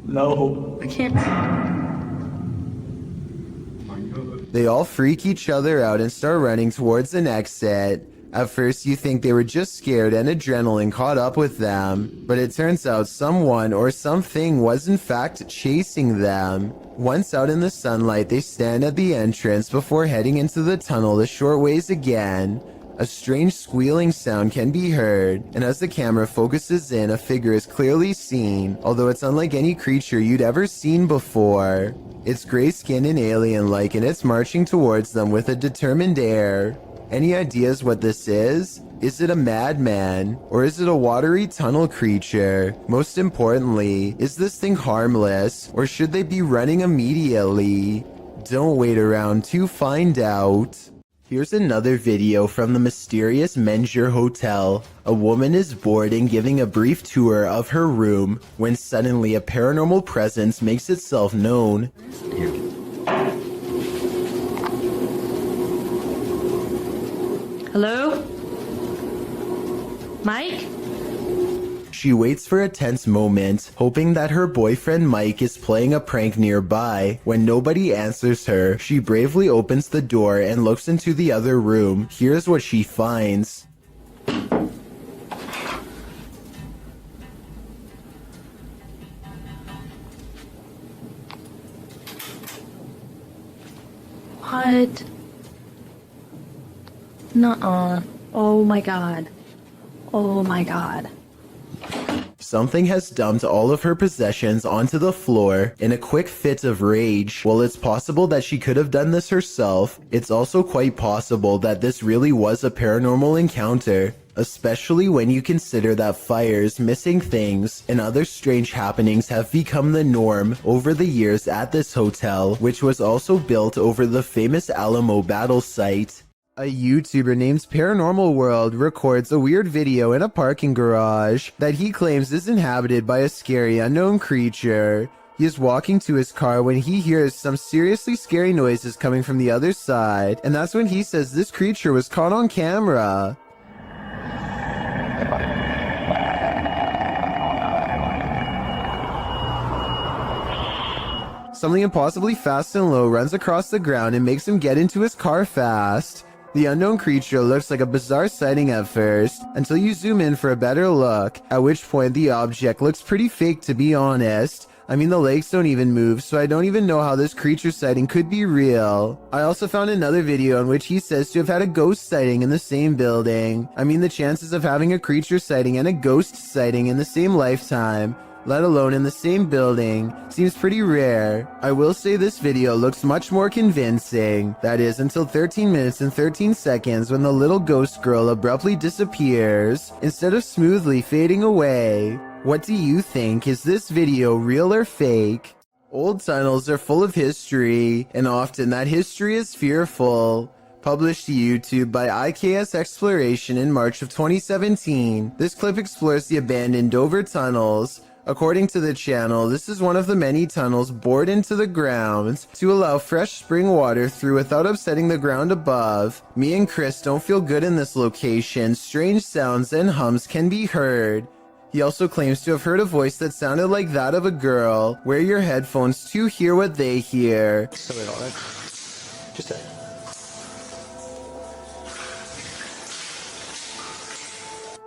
No, I can't. They all freak each other out and start running towards an exit. At first you think they were just scared and adrenaline caught up with them, but it turns out someone or something was in fact chasing them. Once out in the sunlight, they stand at the entrance before heading into the tunnel a short ways again. A strange squealing sound can be heard, and as the camera focuses in, a figure is clearly seen, although it's unlike any creature you'd ever seen before. It's gray-skinned and alien-like, and it's marching towards them with a determined air. Any ideas what this is? Is it a madman? Or is it a watery tunnel creature? Most importantly, is this thing harmless? Or should they be running immediately? Don't wait around to find out. Here's another video from the mysterious Menjur Hotel. A woman is bored and giving a brief tour of her room when suddenly a paranormal presence makes itself known. Hello? Mike? She waits for a tense moment, hoping that her boyfriend Mike is playing a prank nearby. When nobody answers her, she bravely opens the door and looks into the other room. Here's what she finds. What? Nuh-uh. Oh my god. Oh my god. Something has dumped all of her possessions onto the floor in a quick fit of rage. While it's possible that she could have done this herself, it's also quite possible that this really was a paranormal encounter, especially when you consider that fires, missing things, and other strange happenings have become the norm over the years at this hotel, which was also built over the famous Alamo battle site. A YouTuber named Paranormal World records a weird video in a parking garage that he claims is inhabited by a scary unknown creature. He is walking to his car when he hears some seriously scary noises coming from the other side, and that's when he says this creature was caught on camera. Something impossibly fast and low runs across the ground and makes him get into his car fast. The unknown creature looks like a bizarre sighting at first, until you zoom in for a better look, at which point the object looks pretty fake, to be honest. I mean, the legs don't even move, so I don't even know how this creature sighting could be real. I also found another video in which he says to have had a ghost sighting in the same building. I mean, the chances of having a creature sighting and a ghost sighting in the same lifetime let alone in the same building, seems pretty rare. I will say this video looks much more convincing. That is until 13 minutes and 13 seconds when the little ghost girl abruptly disappears, instead of smoothly fading away. What do you think? Is this video real or fake? Old tunnels are full of history, and often that history is fearful. Published to YouTube by IKS Exploration in March of 2017, this clip explores the abandoned Dover tunnels. According to the channel, this is one of the many tunnels bored into the ground to allow fresh spring water through without upsetting the ground above. Me and Chris don't feel good in this location. Strange sounds and hums can be heard. He also claims to have heard a voice that sounded like that of a girl. Wear your headphones to hear what they hear. Just a...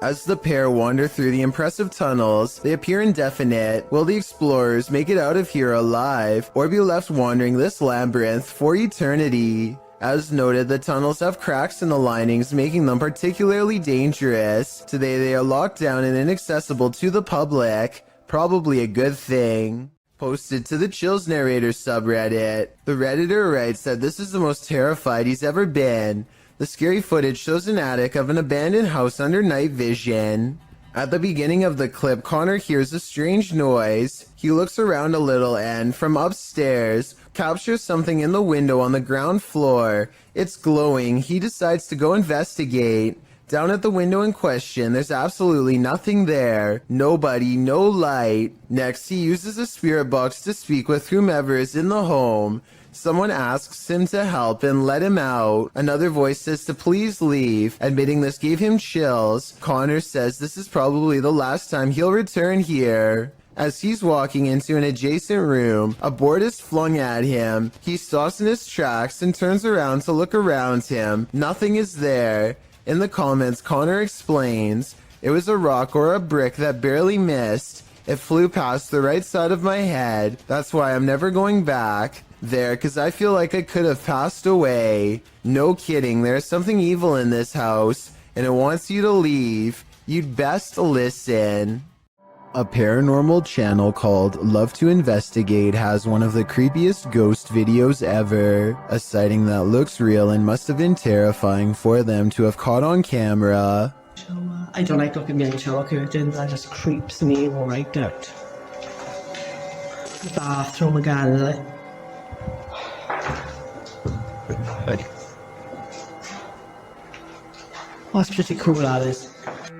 As the pair wander through the impressive tunnels, they appear indefinite. Will the explorers make it out of here alive, or be left wandering this labyrinth for eternity? As noted, the tunnels have cracks in the linings, making them particularly dangerous. Today they are locked down and inaccessible to the public. Probably a good thing. Posted to the Chills Narrator subreddit, the Redditor writes that this is the most terrified he's ever been. The scary footage shows an attic of an abandoned house under night vision. At the beginning of the clip, Connor hears a strange noise. He looks around a little and, from upstairs, captures something in the window on the ground floor. It's glowing. He decides to go investigate. Down at the window in question, there's absolutely nothing there. Nobody, no light. Next, he uses a spirit box to speak with whomever is in the home. Someone asks him to help and let him out. Another voice says to please leave. Admitting this gave him chills. Connor says this is probably the last time he'll return here. As he's walking into an adjacent room, a board is flung at him. He stops in his tracks and turns around to look around him. Nothing is there. In the comments, Connor explains, it was a rock or a brick that barely missed. It flew past the right side of my head. That's why I'm never going back there, because I feel like I could have passed away. No kidding, there's something evil in this house, and it wants you to leave. You'd best listen. A paranormal channel called Love to Investigate has one of the creepiest ghost videos ever. A sighting that looks real and must have been terrifying for them to have caught on camera. I don't like looking behind shower curtains, that just creeps me right out. The bathroom again, is it? That's pretty cool, that is.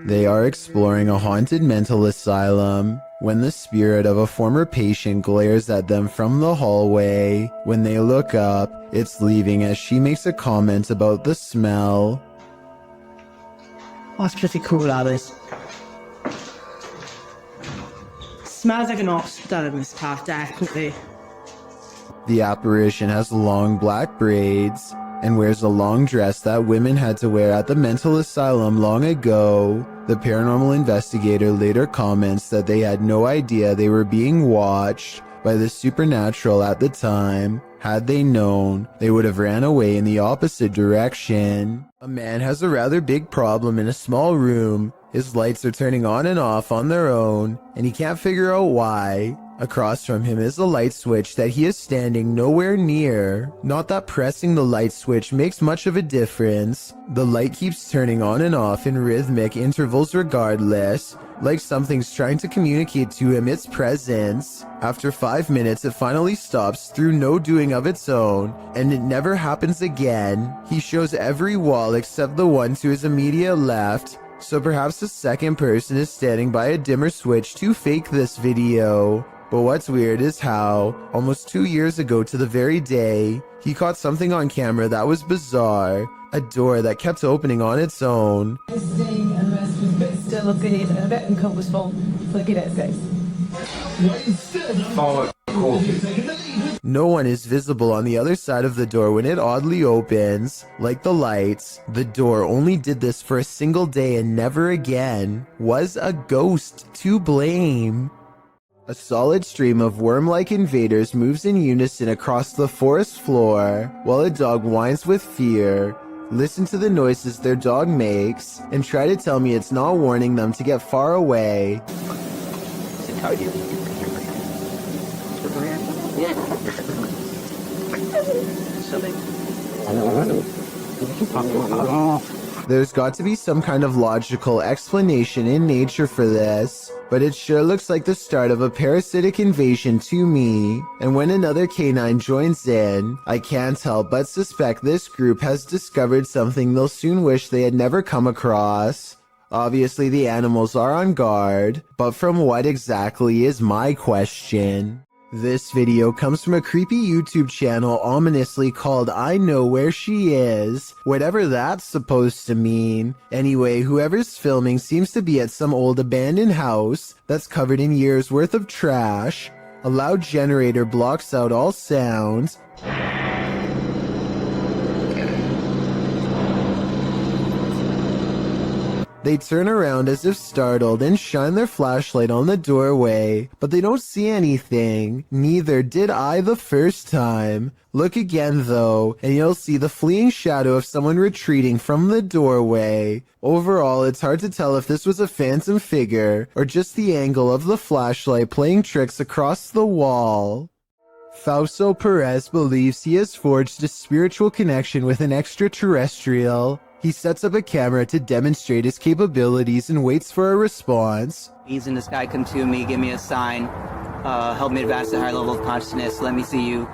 They are exploring a haunted mental asylum when the spirit of a former patient glares at them from the hallway. When they look up, it's leaving as she makes a comment about the smell. That's pretty cool, that is. Smells like an hospital in this part, definitely. The apparition has long black braids and wears a long dress that women had to wear at the mental asylum long ago. The paranormal investigator later comments that they had no idea they were being watched by the supernatural at the time. Had they known, they would have ran away in the opposite direction. A man has a rather big problem in a small room. His lights are turning on and off on their own, and he can't figure out why. Across from him is a light switch that he is standing nowhere near. Not that pressing the light switch makes much of a difference. The light keeps turning on and off in rhythmic intervals regardless, like something's trying to communicate to him its presence. After 5 minutes, it finally stops through no doing of its own, and it never happens again. He shows every wall except the one to his immediate left, so perhaps a second person is standing by a dimmer switch to fake this video. But what's weird is how, almost 2 years ago to the very day, he caught something on camera that was bizarre. A door that kept opening on its own. Still looking at a bit uncomfortable. Look at it, guys. No one is visible on the other side of the door when it oddly opens. Like the lights, the door only did this for a single day and never again. Was a ghost to blame? A solid stream of worm-like invaders moves in unison across the forest floor, while a dog whines with fear. Listen to the noises their dog makes, and try to tell me it's not warning them to get far away. There's got to be some kind of logical explanation in nature for this, but it sure looks like the start of a parasitic invasion to me. And when another canine joins in, I can't help but suspect this group has discovered something they'll soon wish they had never come across. Obviously the animals are on guard, but from what exactly is my question? This video comes from a creepy YouTube channel ominously called I Know Where She Is, whatever that's supposed to mean. Anyway, whoever's filming seems to be at some old abandoned house that's covered in years worth of trash. A loud generator blocks out all sounds. They turn around as if startled and shine their flashlight on the doorway, but they don't see anything. Neither did I the first time. Look again though, and you'll see the fleeing shadow of someone retreating from the doorway. Overall, it's hard to tell if this was a phantom figure, or just the angle of the flashlight playing tricks across the wall. Fausto Perez believes he has forged a spiritual connection with an extraterrestrial. He sets up a camera to demonstrate his capabilities and waits for a response. Beings in the sky, come to me, give me a sign. Help me advance to a higher level of consciousness. Let me see you.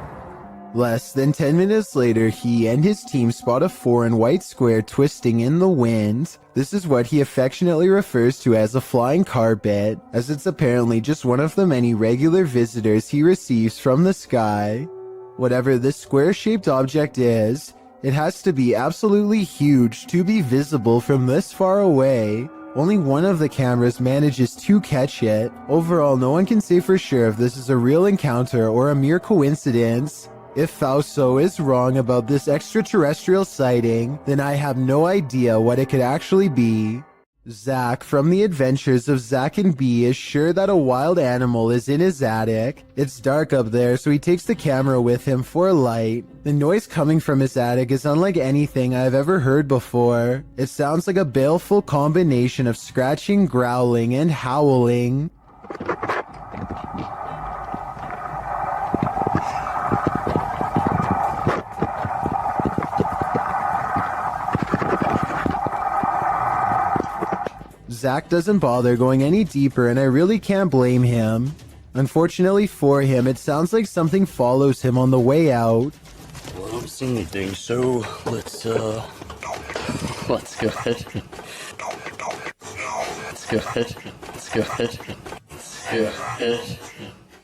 Less than 10 minutes later, he and his team spot a foreign white square twisting in the wind. This is what he affectionately refers to as a flying carpet, as it's apparently just one of the many regular visitors he receives from the sky. Whatever this square-shaped object is, it has to be absolutely huge to be visible from this far away. Only one of the cameras manages to catch it. Overall, no one can say for sure if this is a real encounter or a mere coincidence. If Fausto is wrong about this extraterrestrial sighting, then I have no idea what it could actually be. Zach from The Adventures of Zach and Bee is sure that a wild animal is in his attic. It's dark up there, so he takes the camera with him for light. The noise coming from his attic is unlike anything I've ever heard before. It sounds like a baleful combination of scratching, growling, and howling. Zach doesn't bother going any deeper, and I really can't blame him. Unfortunately for him, it sounds like something follows him on the way out. Well, I don't see anything, so let's go ahead. Let's go ahead. Let's go ahead.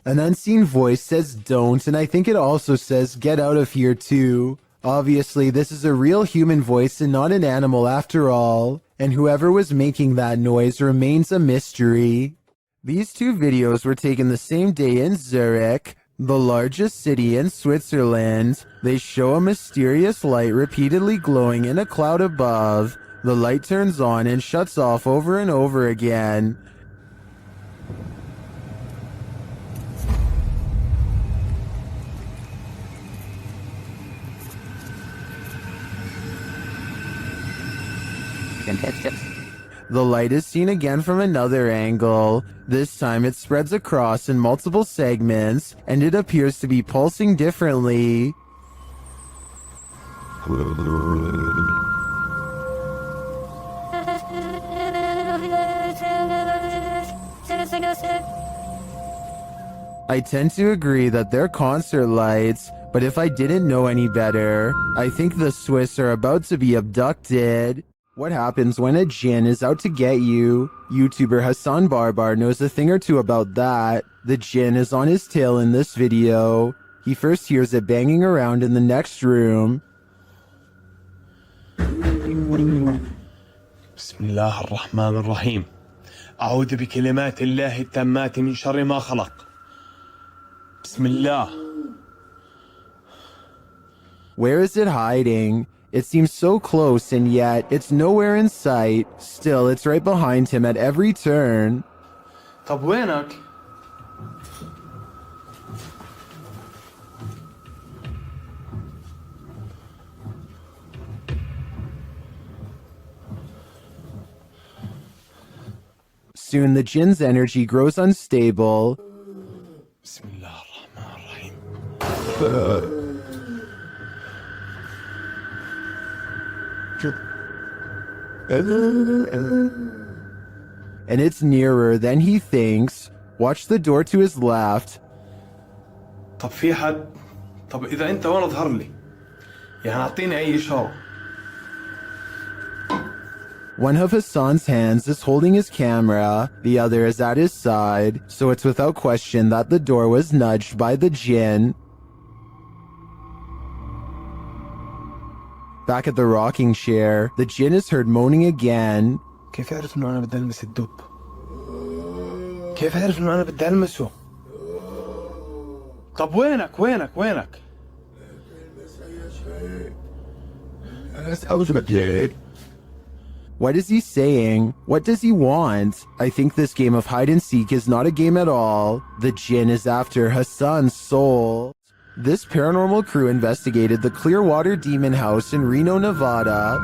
An unseen voice says don't, and I think it also says get out of here too. Obviously, this is a real human voice and not an animal after all, and whoever was making that noise remains a mystery. These two videos were taken the same day in Zurich, the largest city in Switzerland. They show a mysterious light repeatedly glowing in a cloud above. The light turns on and shuts off over and over again. The light is seen again from another angle. This time it spreads across in multiple segments, and it appears to be pulsing differently. I tend to agree that they're concert lights, but if I didn't know any better, I think the Swiss are about to be abducted. What happens when a djinn is out to get you? YouTuber Hassan Barbar knows a thing or two about that. The djinn is on his tail in this video. He first hears it banging around in the next room. بسم الله الرحمن الرحيم أعوذ بكلمات الله التامات من شر ما خلق بسم الله. Where is it hiding? It seems so close, and yet it's nowhere in sight. Still, it's right behind him at every turn. طب وينك؟ Soon the jinn's energy grows unstable. And it's nearer than he thinks. Watch the door to his left. طب في حد؟ طب إذا أنت وين اظهر لي؟ يعني أعطيني أي إشارة. One of Hassan's hands is holding his camera, the other is at his side, so it's without question that the door was nudged by the jinn. Back at the rocking chair, the jinn is heard moaning again. كيف أعرف إنه أنا بدي ألمس الدب؟ كيف أعرف إنه أنا بدي ألمسه؟ طب وينك؟ What is he saying? What does he want? I think this game of hide and seek is not a game at all. The jinn is after Hassan's soul. This paranormal crew investigated the Clearwater Demon House in Reno, Nevada.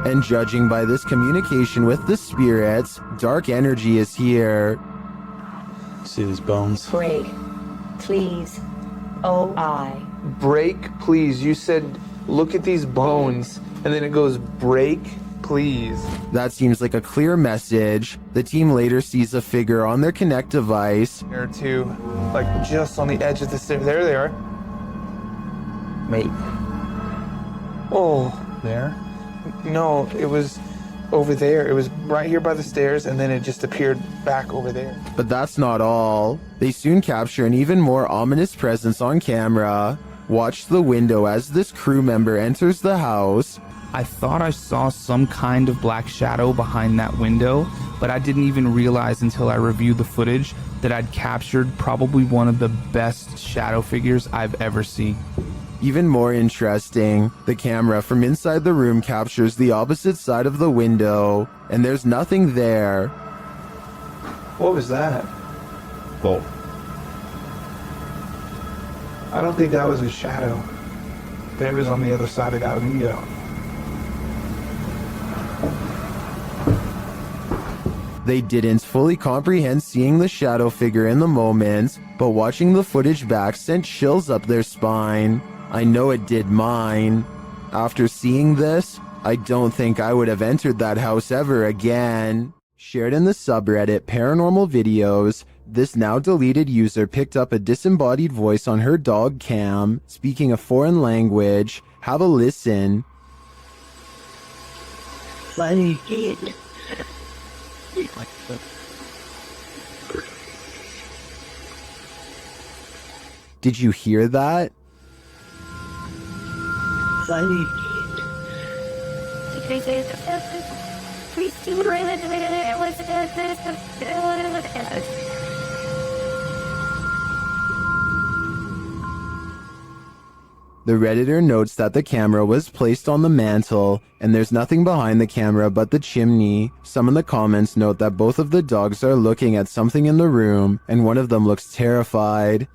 And judging by this communication with the spirits, dark energy is here. See these bones? Break, please. O-I. Break, please. You said, look at these bones. And then it goes, break, please. That seems like a clear message. The team later sees a figure on their Connect device. There are two, like just on the edge of the stairs. There they are. Wait. Oh. There? No, it was over there. It was right here by the stairs, and then it just appeared back over there. But that's not all. They soon capture an even more ominous presence on camera. Watch the window as this crew member enters the house. I thought I saw some kind of black shadow behind that window, but I didn't even realize until I reviewed the footage that I'd captured probably one of the best shadow figures I've ever seen. Even more interesting, the camera from inside the room captures the opposite side of the window, and there's nothing there. What was that? Oh. I don't think that was a shadow. That was on the other side of that window. They didn't fully comprehend seeing the shadow figure in the moment, but watching the footage back sent chills up their spine. I know it did mine. After seeing this, I don't think I would have entered that house ever again. Shared in the subreddit Paranormal Videos, this now deleted user picked up a disembodied voice on her dog cam, speaking a foreign language. Have a listen. Funny kid. Did you hear that? Funny The Redditor notes that the camera was placed on the mantle, and there's nothing behind the camera but the chimney. Some in the comments note that both of the dogs are looking at something in the room, and one of them looks terrified.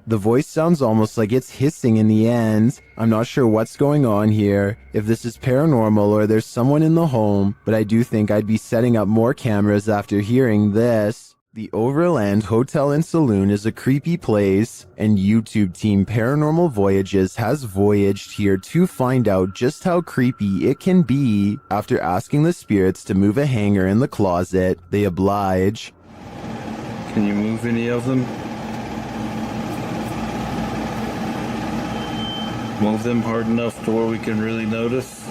The voice sounds almost like it's hissing in the end. I'm not sure what's going on here, if this is paranormal or there's someone in the home, but I do think I'd be setting up more cameras after hearing this. The Overland Hotel and Saloon is a creepy place, and YouTube team Paranormal Voyages has voyaged here to find out just how creepy it can be. After asking the spirits to move a hanger in the closet, they oblige. Can you move any of them? Move them hard enough to where we can really notice?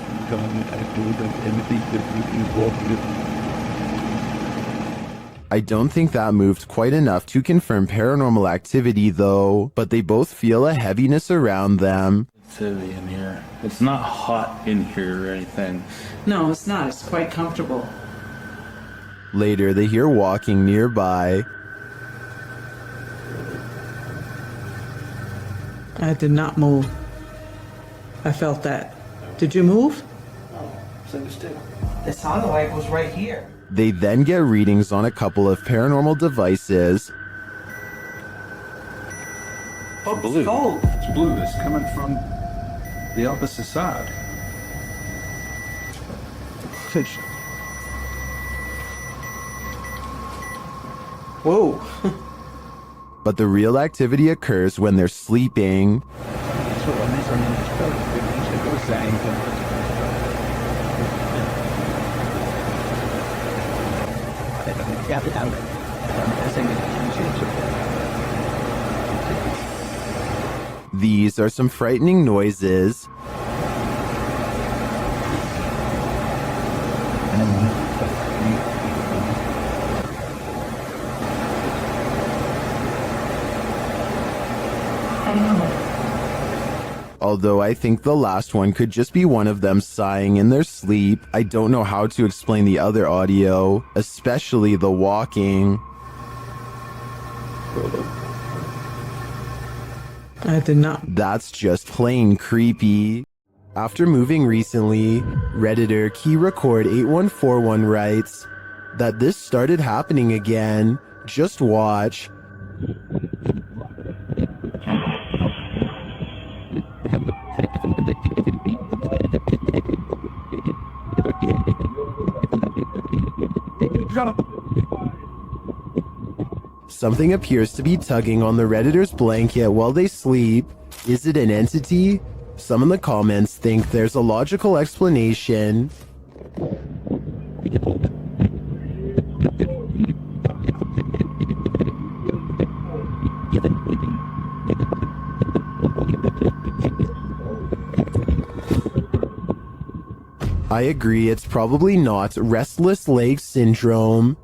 I don't think that moved quite enough to confirm paranormal activity though, but they both feel a heaviness around them. It's heavy in here. It's not hot in here or anything. No, it's not. It's quite comfortable. Later, they hear walking nearby. I did not move. I felt that. Did you move? It sounded like it was right here. They then get readings on a couple of paranormal devices. Oh, blue. It's blue. It's coming from the opposite side. Whoa. But the real activity occurs when they're sleeping. These are some frightening noises. Although I think the last one could just be one of them sighing in their sleep, I don't know how to explain the other audio, especially the walking. I did not. That's just plain creepy. After moving recently, Redditor KeyRecord8141 writes that this started happening again. Just watch. Something appears to be tugging on the Redditor's blanket while they sleep. Is it an entity? Some in the comments think there's a logical explanation. I agree, it's probably not restless leg syndrome.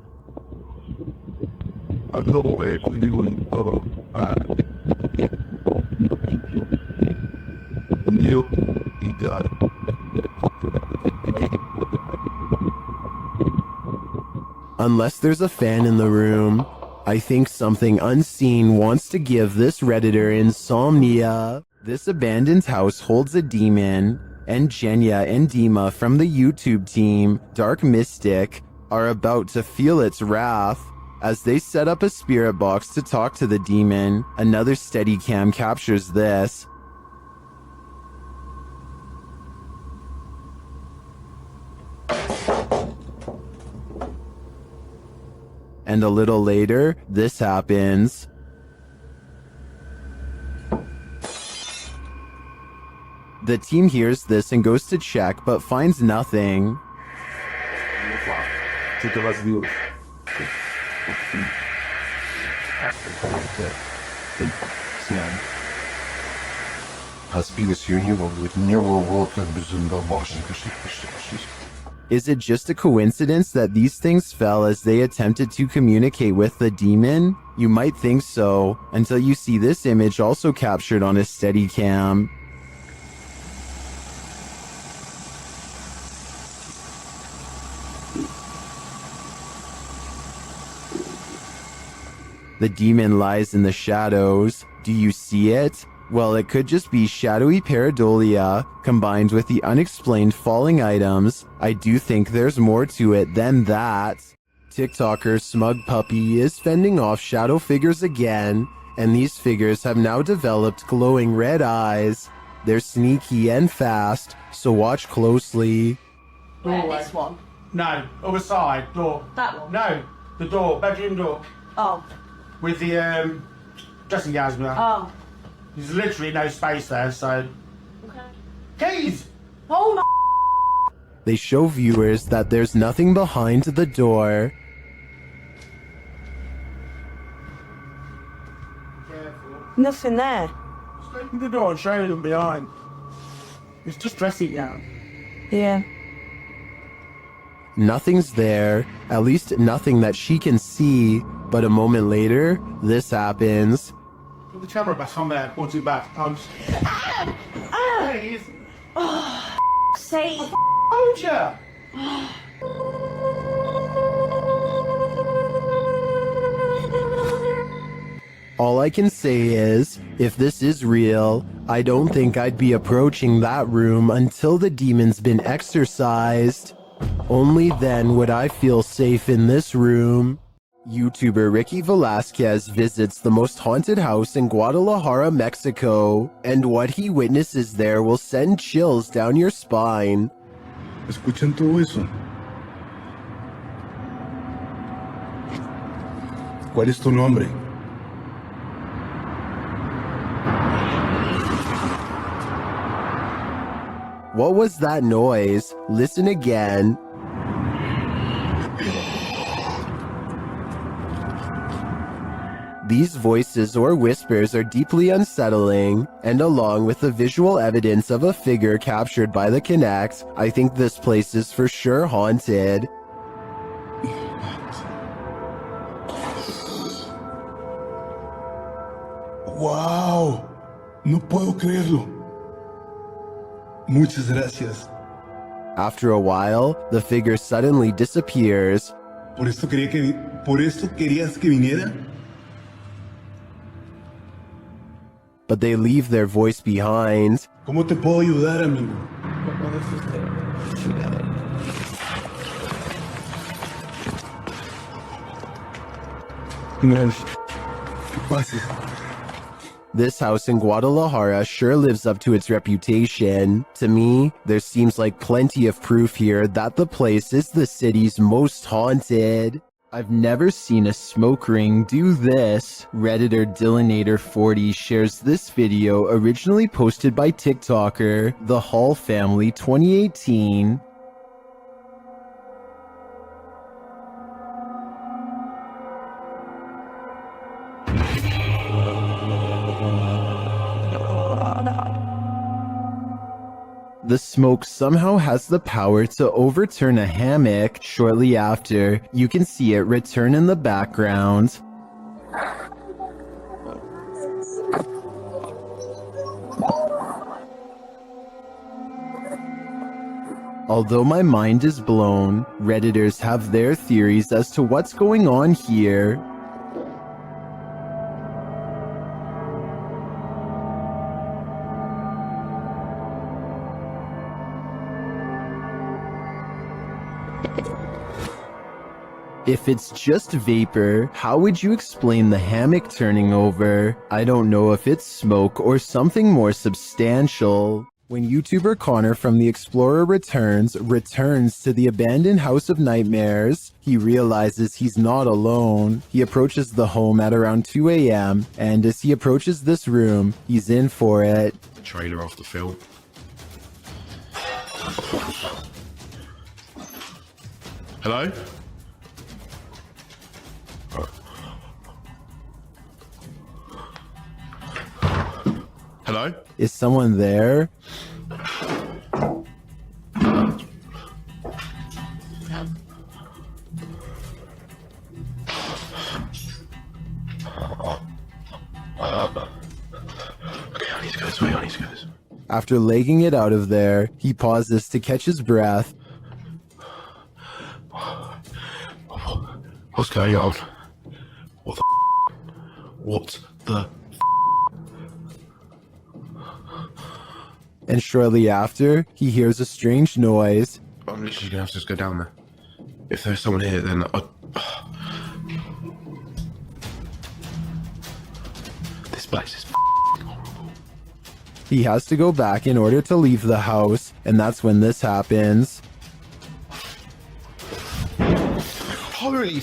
Unless there's a fan in the room, I think something unseen wants to give this Redditor insomnia. This abandoned house holds a demon, and Jenya and Dima from the YouTube team, Dark Mystic, are about to feel its wrath. As they set up a spirit box to talk to the demon, another Steadicam captures this. And a little later, this happens. The team hears this and goes to check, but finds nothing. Is it just a coincidence that these things fell as they attempted to communicate with the demon? You might think so, until you see this image also captured on a Steadicam. The demon lies in the shadows. Do you see it? Well, it could just be shadowy pareidolia combined with the unexplained falling items. I do think there's more to it than that. TikToker Smug Puppy is fending off shadow figures again, and these figures have now developed glowing red eyes. They're sneaky and fast, so watch closely. This one. No, other side, door. That one? No, the door, bedroom door. Oh. With the dressing gowns below. Oh. There's literally no space there, so... Okay. Keys! Oh my... They show viewers that there's nothing behind the door. Nothing there. Just open the door and show them behind. It's just dressing gown. Yeah. Nothing's there, at least nothing that she can see, but a moment later, this happens. Put the camera back on there, point it back. Please. Oh, sake. Told ya. All I can say is, If this is real, I don't think I'd be approaching that room until the demon's been exorcised. Only then would I feel safe in this room. YouTuber Ricky Velasquez visits the most haunted house in Guadalajara, Mexico, and what he witnesses there will send chills down your spine. ¿Escuchan todo eso? ¿Cuál es tu nombre? What was that noise? Listen again. These voices or whispers are deeply unsettling, and along with the visual evidence of a figure captured by the Kinect, I think this place is for sure haunted. ¡Wow! No puedo creerlo. Muchas gracias. After a while, the figure suddenly disappears. ¿Por esto querías que viniera? But they leave their voice behind. ¿Cómo te puedo ayudar, amigo? ¿Qué pasa? This house in Guadalajara sure lives up to its reputation. To me, there seems like plenty of proof here that the place is the city's most haunted. I've never seen a smoke ring do this. Redditor Dillinator40 shares this video originally posted by TikToker The Hall Family 2018. The smoke somehow has the power to overturn a hammock. Shortly after, you can see it return in the background. Although my mind is blown, Redditors have their theories as to what's going on here. If it's just vapor, how would you explain the hammock turning over? I don't know if it's smoke or something more substantial. When YouTuber Connor from The Explorer returns to the abandoned House of Nightmares, he realizes he's not alone. He approaches the home at around 2 a.m., and as he approaches this room, he's in for it. Trailer off the film. Hello? Hello? Is someone there? Okay, I need to go this way, I need to go this way. After legging it out of there, he pauses to catch his breath. What's going on? What the And shortly after, he hears a strange noise. I'm literally gonna have to just go down there. If there's someone here, then this place is horrible. He has to go back in order to leave the house, and that's when this happens. Holy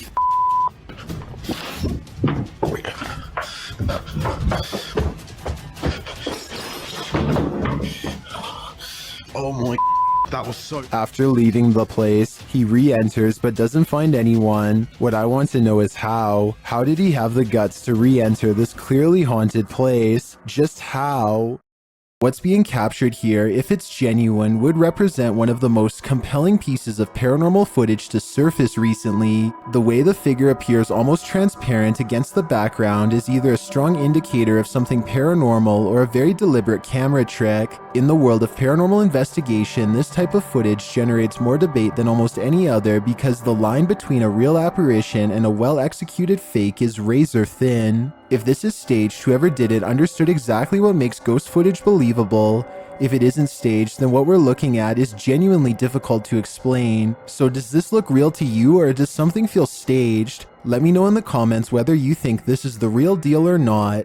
oh my, that was so... After leaving the place, he re-enters but doesn't find anyone. What I want to know is how. How did he have the guts to re-enter this clearly haunted place? Just how? What's being captured here, if it's genuine, would represent one of the most compelling pieces of paranormal footage to surface recently. The way the figure appears almost transparent against the background is either a strong indicator of something paranormal or a very deliberate camera trick. In the world of paranormal investigation, this type of footage generates more debate than almost any other because the line between a real apparition and a well-executed fake is razor thin. If this is staged, whoever did it understood exactly what makes ghost footage believable. If it isn't staged, then what we're looking at is genuinely difficult to explain. So does this look real to you, or does something feel staged? Let me know in the comments whether you think this is the real deal or not.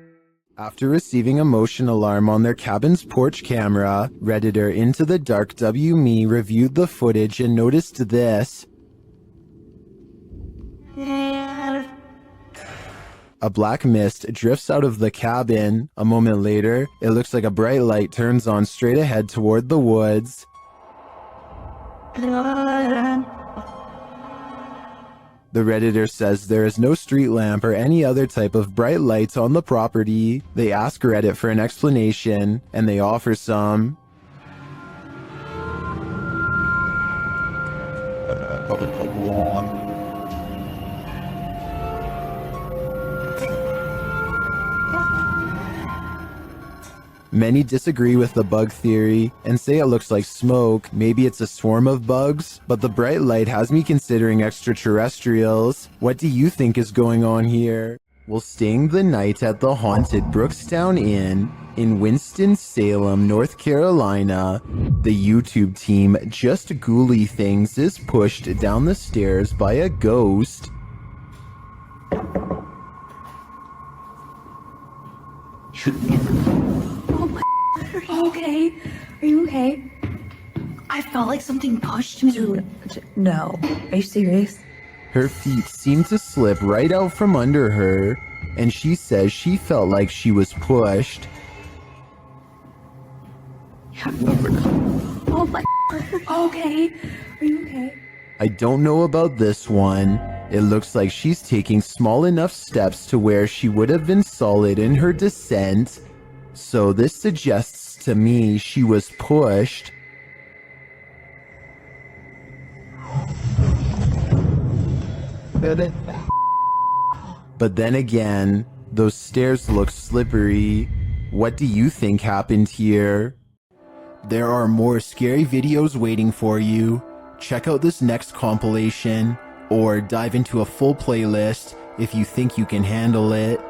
After receiving a motion alarm on their cabin's porch camera, Redditor Into the Dark W.Me reviewed the footage and noticed this. A black mist drifts out of the cabin. A moment later, it looks like a bright light turns on straight ahead toward the woods. The Redditor says there is no street lamp or any other type of bright lights on the property. They ask Reddit for an explanation, and they offer some. Many disagree with the bug theory and say it looks like smoke. Maybe it's a swarm of bugs, but the bright light has me considering extraterrestrials. What do you think is going on here? Well, staying the night at the haunted Brookstown Inn in Winston-Salem, North Carolina, the YouTube team Just Ghouly Things is pushed down the stairs by a ghost. Are you okay? Are you okay? I felt like something pushed me. Dude, no. Are you serious? Her feet seem to slip right out from under her, and she says she felt like she was pushed. Oh my. Okay. Are you okay? I don't know about this one. It looks like she's taking small enough steps to where she would have been solid in her descent. So this suggests to me she was pushed. But then again, those stairs look slippery. What do you think happened here? There are more scary videos waiting for you. Check out this next compilation, or dive into a full playlist if you think you can handle it.